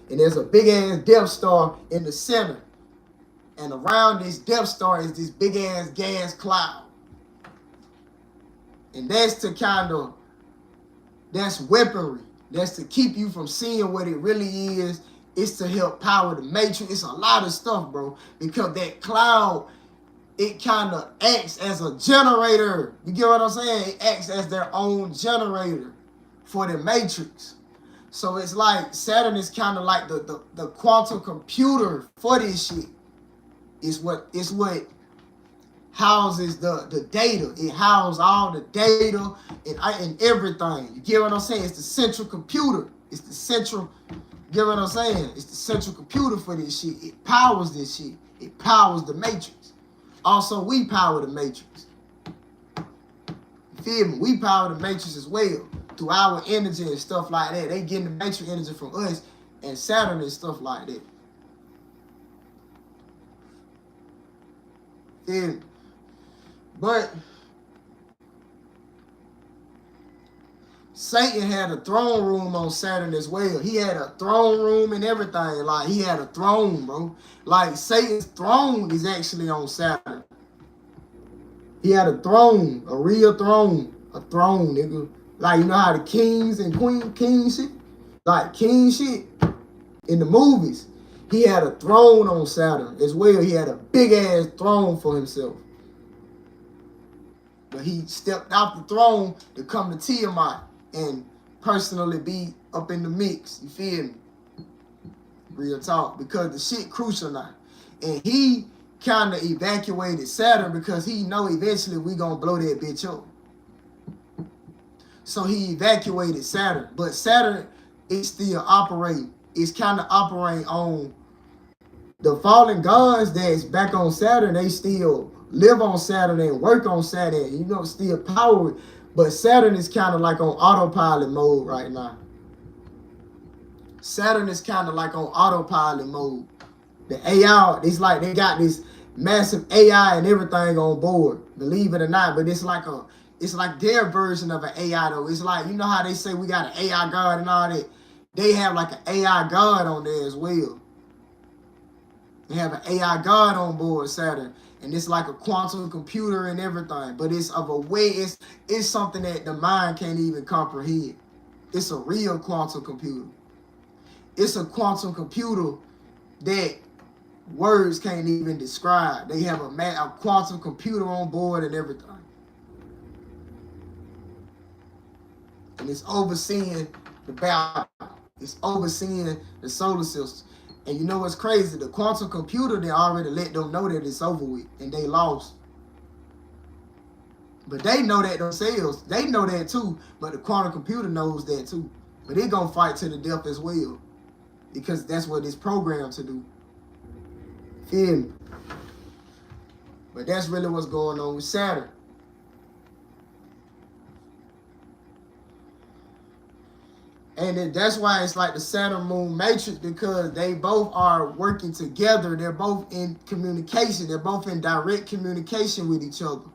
And there's a big ass Death Star in the center. And around this Death Star is this big ass gas cloud. And that's weaponry. That's to keep you from seeing what it really is. It's to help power the Matrix. It's a lot of stuff, bro. Because that cloud, it kind of acts as a generator. You get what I'm saying? It acts as their own generator for the Matrix. So it's like Saturn is kind of like the quantum computer for this shit. It's what houses the data. It houses all the data and everything. You get what I'm saying? It's the central computer. It's the central, you get what I'm saying? It's the central computer for this shit. It powers this shit. It powers the Matrix. Also, we power the Matrix. You feel me? We power the Matrix as well through our energy and stuff like that. They getting the Matrix energy from us and Saturn and stuff like that. And but Satan had a throne room on Saturn as well. He had a throne room and everything. Like, he had a throne, bro. Like, Satan's throne is actually on Saturn. He had a throne, a real throne. A throne, nigga. Like, you know how the kings and king shit? Like, king shit in the movies. He had a throne on Saturn as well. He had a big-ass throne for himself. But he stepped off the throne to come to Tiamat and personally be up in the mix. You feel me? Real talk. Because the shit crucial now. And he kind of evacuated Saturn because he know eventually we gonna blow that bitch up. So he evacuated Saturn. But Saturn is still operating. It's kind of operating on the fallen gods that's back on Saturn. They still live on Saturn and work on Saturn. You know, still power. But Saturn is kind of like on autopilot mode right now. Saturn is kind of like on autopilot mode. The AI, it's like they got this massive AI and everything on board, believe it or not. But it's like their version of an AI though. It's like, you know how they say we got an AI God and all that? They have like an AI God on there as well. They have an AI God on board Saturn. And it's like a quantum computer and everything. But it's of a way, it's something that the mind can't even comprehend. It's a real quantum computer. It's a quantum computer that words can't even describe. They have a quantum computer on board and everything. And it's overseeing the battle. It's overseeing the solar system. And you know what's crazy? The quantum computer, they already let them know that it's over with and they lost. But they know that themselves. They know that too. But the quantum computer knows that too. But they're going to fight to the death as well. Because that's what it's programmed to do. Feel me? But that's really what's going on with Saturn. And that's why it's like the Saturn-Moon Matrix, because they both are working together. They're both in communication. They're both in direct communication with each other.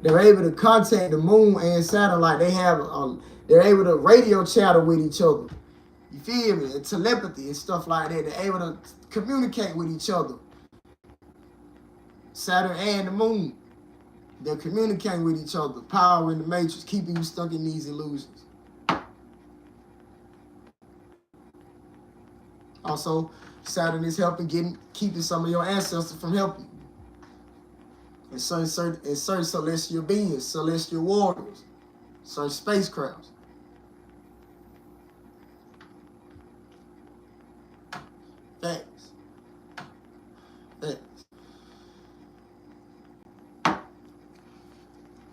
They're able to contact the moon and Saturn like they have, they're able to radio chatter with each other. You feel me? And telepathy and stuff like that. They're able to communicate with each other. Saturn and the moon. They're communicating with each other. Power in the matrix, keeping you stuck in these illusions. Also, Saturn is helping keeping some of your ancestors from helping you. And certain celestial beings, celestial warriors, certain spacecrafts. Facts. Facts.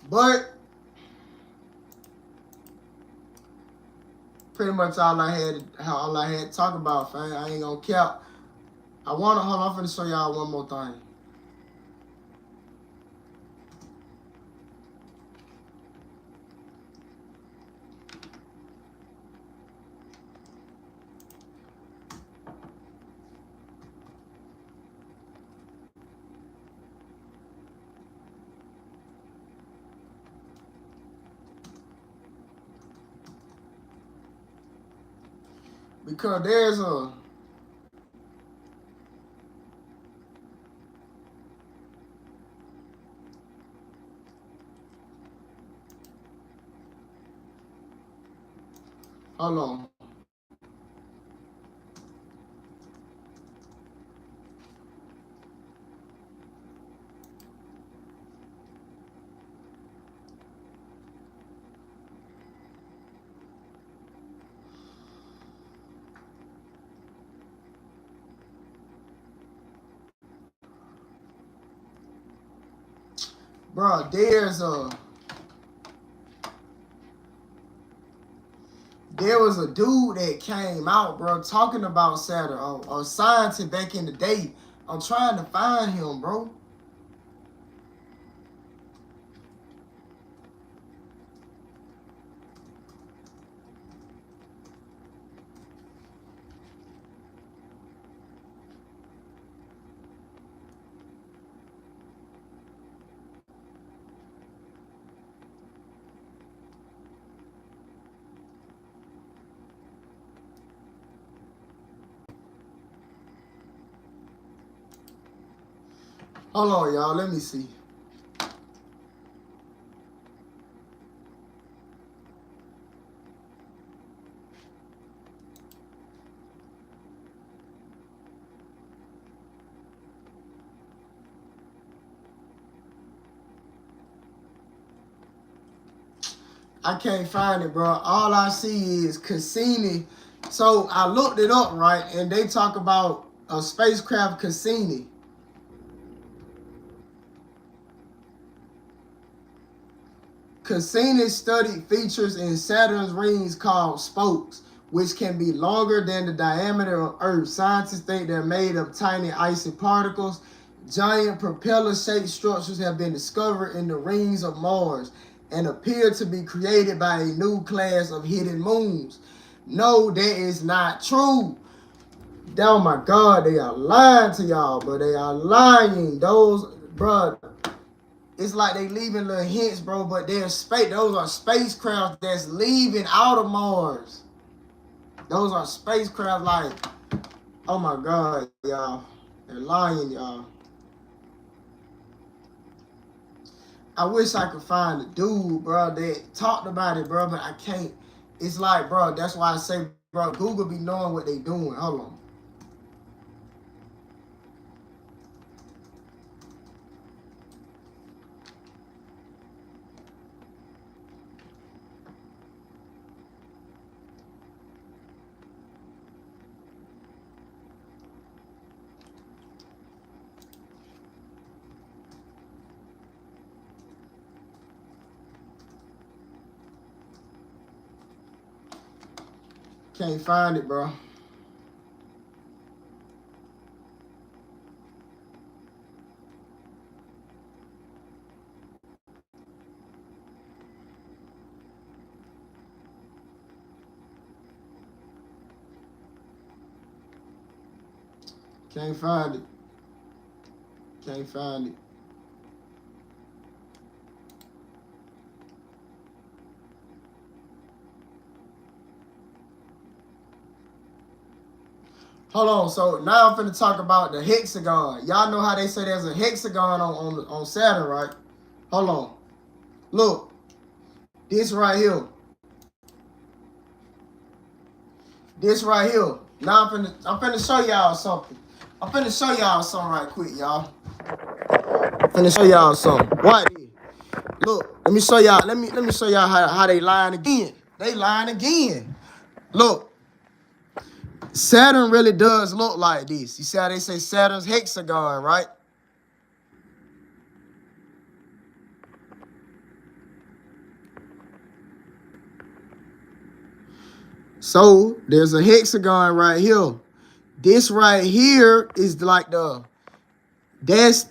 But pretty much all I had to talk about, fam. I ain't gonna cap. Hold on, I'm finna show y'all one more thing. Because there's a hold on. Bro, there was a dude that came out, bro, talking about Saturn, a scientist back in the day. I'm trying to find him, bro. Hold on, y'all. Let me see. I can't find it, bro. All I see is Cassini. So I looked it up, right? And they talk about a spacecraft Cassini. Cassini studied features in Saturn's rings called spokes, which can be longer than the diameter of Earth. Scientists think they're made of tiny icy particles. Giant propeller-shaped structures have been discovered in the rings of Mars and appear to be created by a new class of hidden moons. No, that is not true. Oh my God, they are lying to y'all, bro. They are lying. Those, bro, it's like they leaving little hints, bro, but they're space. Those are spacecraft that's leaving out of Mars. Those are spacecraft, like, oh my God, y'all. They're lying, y'all. I wish I could find a dude, bro, that talked about it, bro, but I can't. It's like, bro, that's why I say, bro, Google be knowing what they doing. Hold on. Can't find it, bro. Can't find it. Can't find it. Hold on. So now I'm finna talk about the hexagon. Y'all know how they say there's a hexagon on Saturn, right? Hold on. Look. This right here. This right here. Now I'm finna show y'all something. I'm finna show y'all something right quick, y'all. I'm finna show y'all something. What? Look, let me show y'all. Let me show y'all how they lying again. They lying again. Look. Saturn really does look like this. You see how they say Saturn's hexagon, right? So there's a hexagon right here. This right here is like that's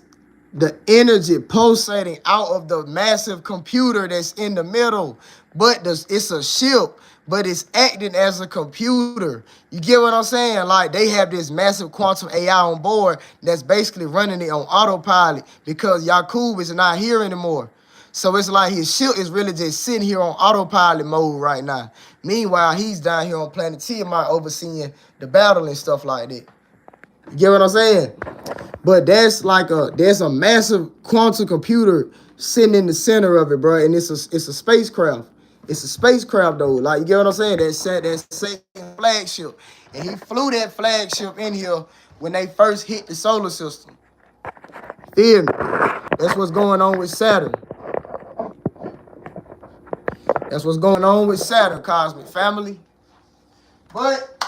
the energy pulsating out of the massive computer that's in the middle. But it's a ship, but it's acting as a computer. You get what I'm saying? Like, they have this massive quantum AI on board that's basically running it on autopilot because Yakub is not here anymore. So it's like his ship is really just sitting here on autopilot mode right now. Meanwhile, he's down here on planet Tiamat overseeing the battle and stuff like that. You get what I'm saying? But there's a massive quantum computer sitting in the center of it, bro, and it's a spacecraft. It's a spacecraft though. Like, you get what I'm saying? That Saturn flagship, and he flew that flagship in here when they first hit the solar system. Feel me? That's what's going on with Saturn. That's what's going on with Saturn, cosmic family. But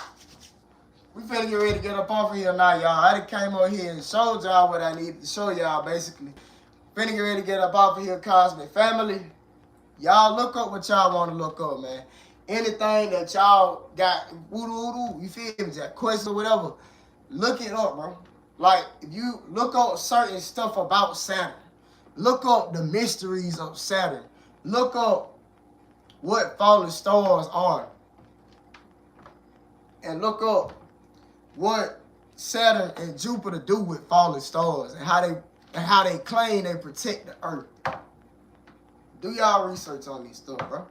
we finna get ready to get up off of here now, y'all. I done came over here and showed y'all what I needed to show y'all, basically. Finna get ready to get up off of here, cosmic family. Y'all look up what y'all want to look up, man. Anything that y'all got, you feel me, that question or whatever, look it up, bro. Like, if you look up certain stuff about Saturn, look up the mysteries of Saturn. Look up what fallen stars are. And look up what Saturn and Jupiter do with fallen stars and how they claim they protect the Earth. Do y'all research on these stuff, bro.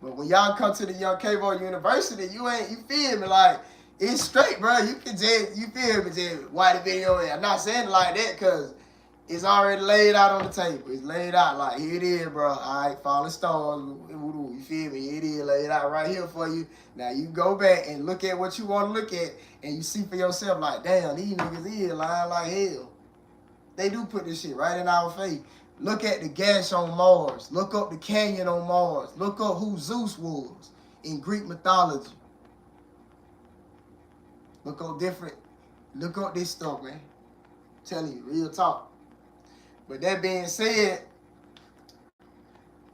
But when y'all come to the Young Cavo University, you feel me, like, it's straight, bro. You can just, you feel me, just watch the video. I'm not saying it like that because it's already laid out on the table. It's laid out like, here it is, bro. All right, falling stars. You feel me? It is laid out right here for you. Now you go back and look at what you want to look at, and you see for yourself, like, damn, these niggas is lying like hell. They do put this shit right in our face. Look at the gas on Mars. Look up the canyon on Mars. Look up who Zeus was in Greek mythology. Look up this stuff, man. I'm telling you, real talk. But that being said,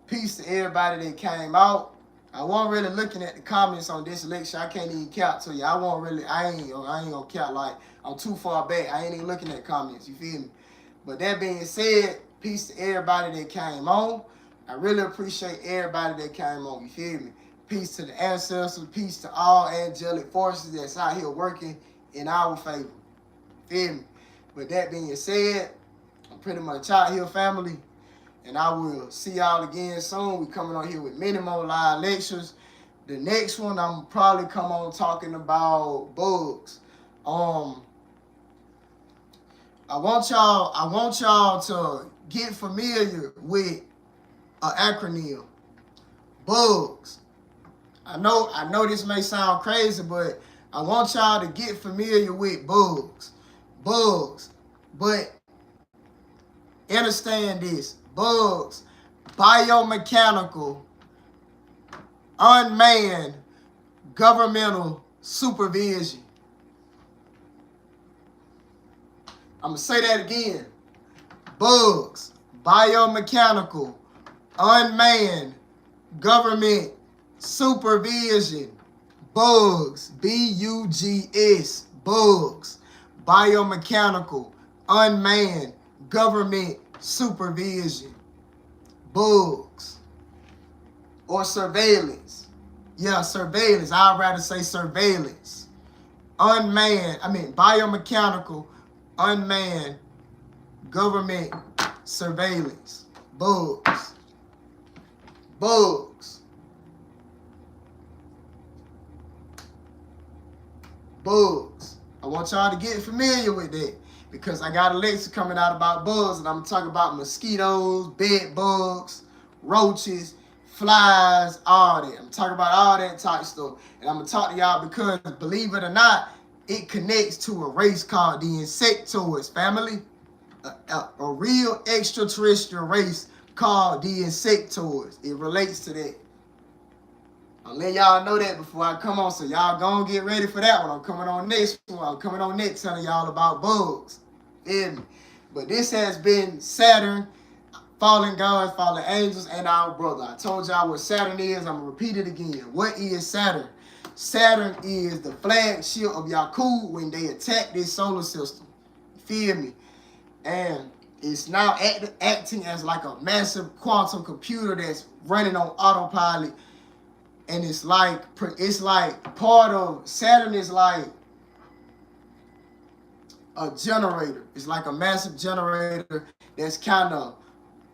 peace to everybody that came out. I wasn't really looking at the comments on this lecture. I can't even count to you. I ain't gonna count, like, I'm too far back. I ain't even looking at comments, you feel me? But that being said, peace to everybody that came on. I really appreciate everybody that came on, you feel me? Peace to the ancestors, peace to all angelic forces that's out here working in our favor. Feel me? But that being said, I'm pretty much out here, family. And I will see y'all again soon. We coming on here with many more live lectures. The next one, I'm probably come on talking about bugs. I want y'all to get familiar with an acronym. Bugs. I know this may sound crazy, but I want y'all to get familiar with bugs. Bugs. But understand this. Bugs. Biomechanical, unmanned, governmental supervision. I'm going to say that again. Bugs. Biomechanical, unmanned, government supervision. Bugs. B-U-G-S. Bugs. Biomechanical, unmanned, government supervision. Bugs. Or surveillance. Yeah, surveillance. I'd rather say surveillance. Biomechanical, unmanned, government surveillance. Bugs. Bugs. Bugs. I want y'all to get familiar with that because I got a lecture coming out about bugs, and I'm talking about mosquitoes, bed bugs, roaches, flies, all that. I'm talking about all that type stuff. And I'm going to talk to y'all because, believe it or not, it connects to a race called the insectoids, family. A real extraterrestrial race called the insectoids. It relates to that. I'll let y'all know that before I come on, so y'all gonna get ready for that one. I'm coming on next one. I'm coming on next telling y'all about bugs. Feel me? But this has been Saturn, fallen gods, fallen angels, and our brother. I told y'all what Saturn is. I'm gonna repeat it again. What is Saturn? Saturn is the flagship of Yaku when they attack this solar system. Feel me? And it's now acting as like a massive quantum computer that's running on autopilot. And it's like part of Saturn is like a generator. It's like a massive generator that's kind of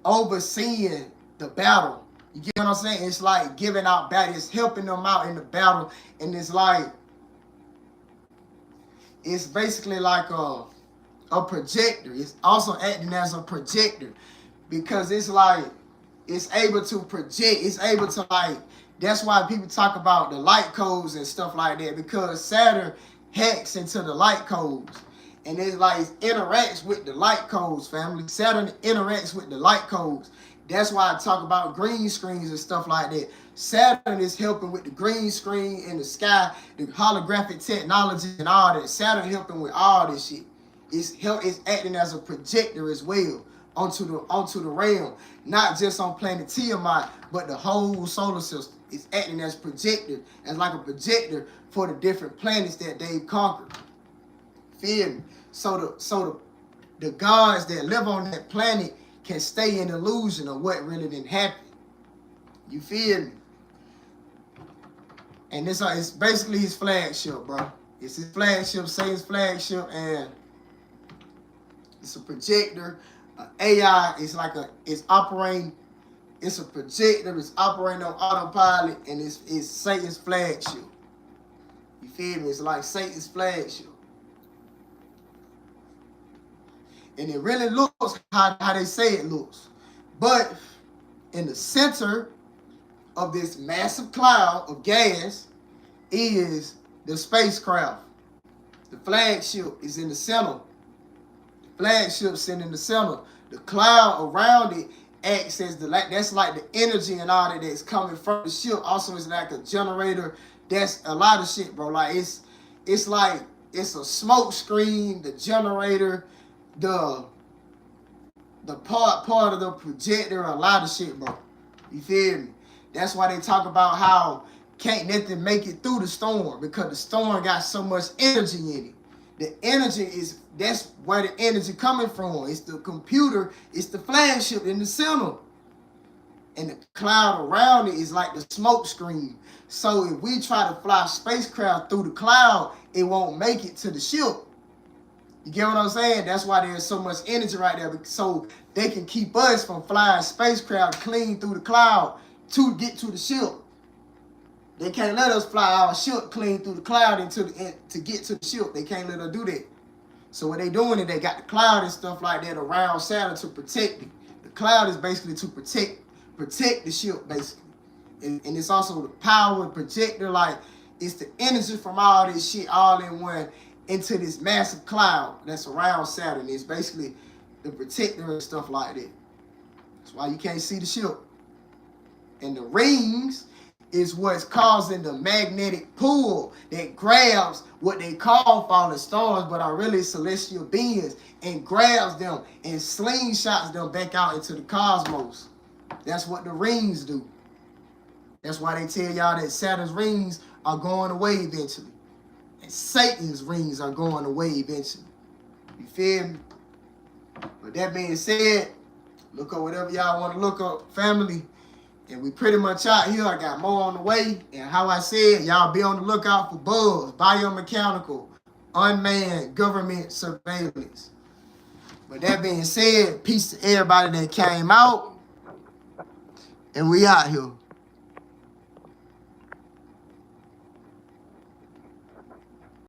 overseeing the battle. You get what I'm saying? It's like giving out battle. It's helping them out in the battle. And it's basically like a projector. It's also acting as a projector because it's like it's able to project. It's able to that's why people talk about the light codes and stuff like that, because Saturn hacks into the light codes. And it's like it interacts with the light codes, family. Saturn interacts with the light codes. That's why I talk about green screens and stuff like that. Saturn is helping with the green screen in the sky, the holographic technology and all that. Saturn helping with all this shit. It's acting as a projector as well onto the realm. Not just on planet Tiamat, but the whole solar system. It's acting as projector, as like a projector for the different planets that they've conquered. Feel me? So the gods that live on that planet can stay in illusion of what really didn't happen. You feel me? And it's basically his flagship, bro. It's his flagship, Satan's flagship, and it's a projector. AI is it's operating. It's a projector. It's operating on autopilot, and it's Satan's flagship. You feel me? It's like Satan's flagship. And it really looks how they say it looks. But in the center of this massive cloud of gas is the spacecraft. The flagship is in the center. The flagship's in the center. The cloud around it acts as that's like the energy and all that's coming from the ship. Also, it's like a generator. That's a lot of shit, bro. Like it's like it's a smoke screen, the generator, the part of the projector, a lot of shit, bro. You feel me? That's why they talk about how can't nothing make it through the storm, because the storm got so much energy in it. The energy that's where the energy coming from. It's the computer, it's the flagship in the center. and the cloud around it is like the smoke screen. So if we try to fly spacecraft through the cloud, it won't make it to the ship. You get what I'm saying? That's why there's so much energy right there, so they can keep us from flying spacecraft clean through the cloud to get to the ship. They can't let us fly our ship clean through the cloud to get to the ship. They can't let us do that. So what they doing is they got the cloud and stuff like that around Saturn to protect it. The cloud is basically to protect the ship, basically. And it's also the power projector, like it's the energy from all this shit all in one into this massive cloud that's around Saturn. It's basically the protector and stuff like that. That's why you can't see the ship. And the rings is what's causing the magnetic pull that grabs what they call falling stars, but are really celestial beings, and grabs them and slingshots them back out into the cosmos. That's what the rings do. That's why they tell y'all that Saturn's rings are going away eventually. And Satan's rings are going away eventually. You feel me? But that being said, look up whatever y'all want to look up, family. And we pretty much out here. I got more on the way. And how I said, y'all be on the lookout for bugs, biomechanical, unmanned government surveillance. But that being said, peace to everybody that came out. And we out here.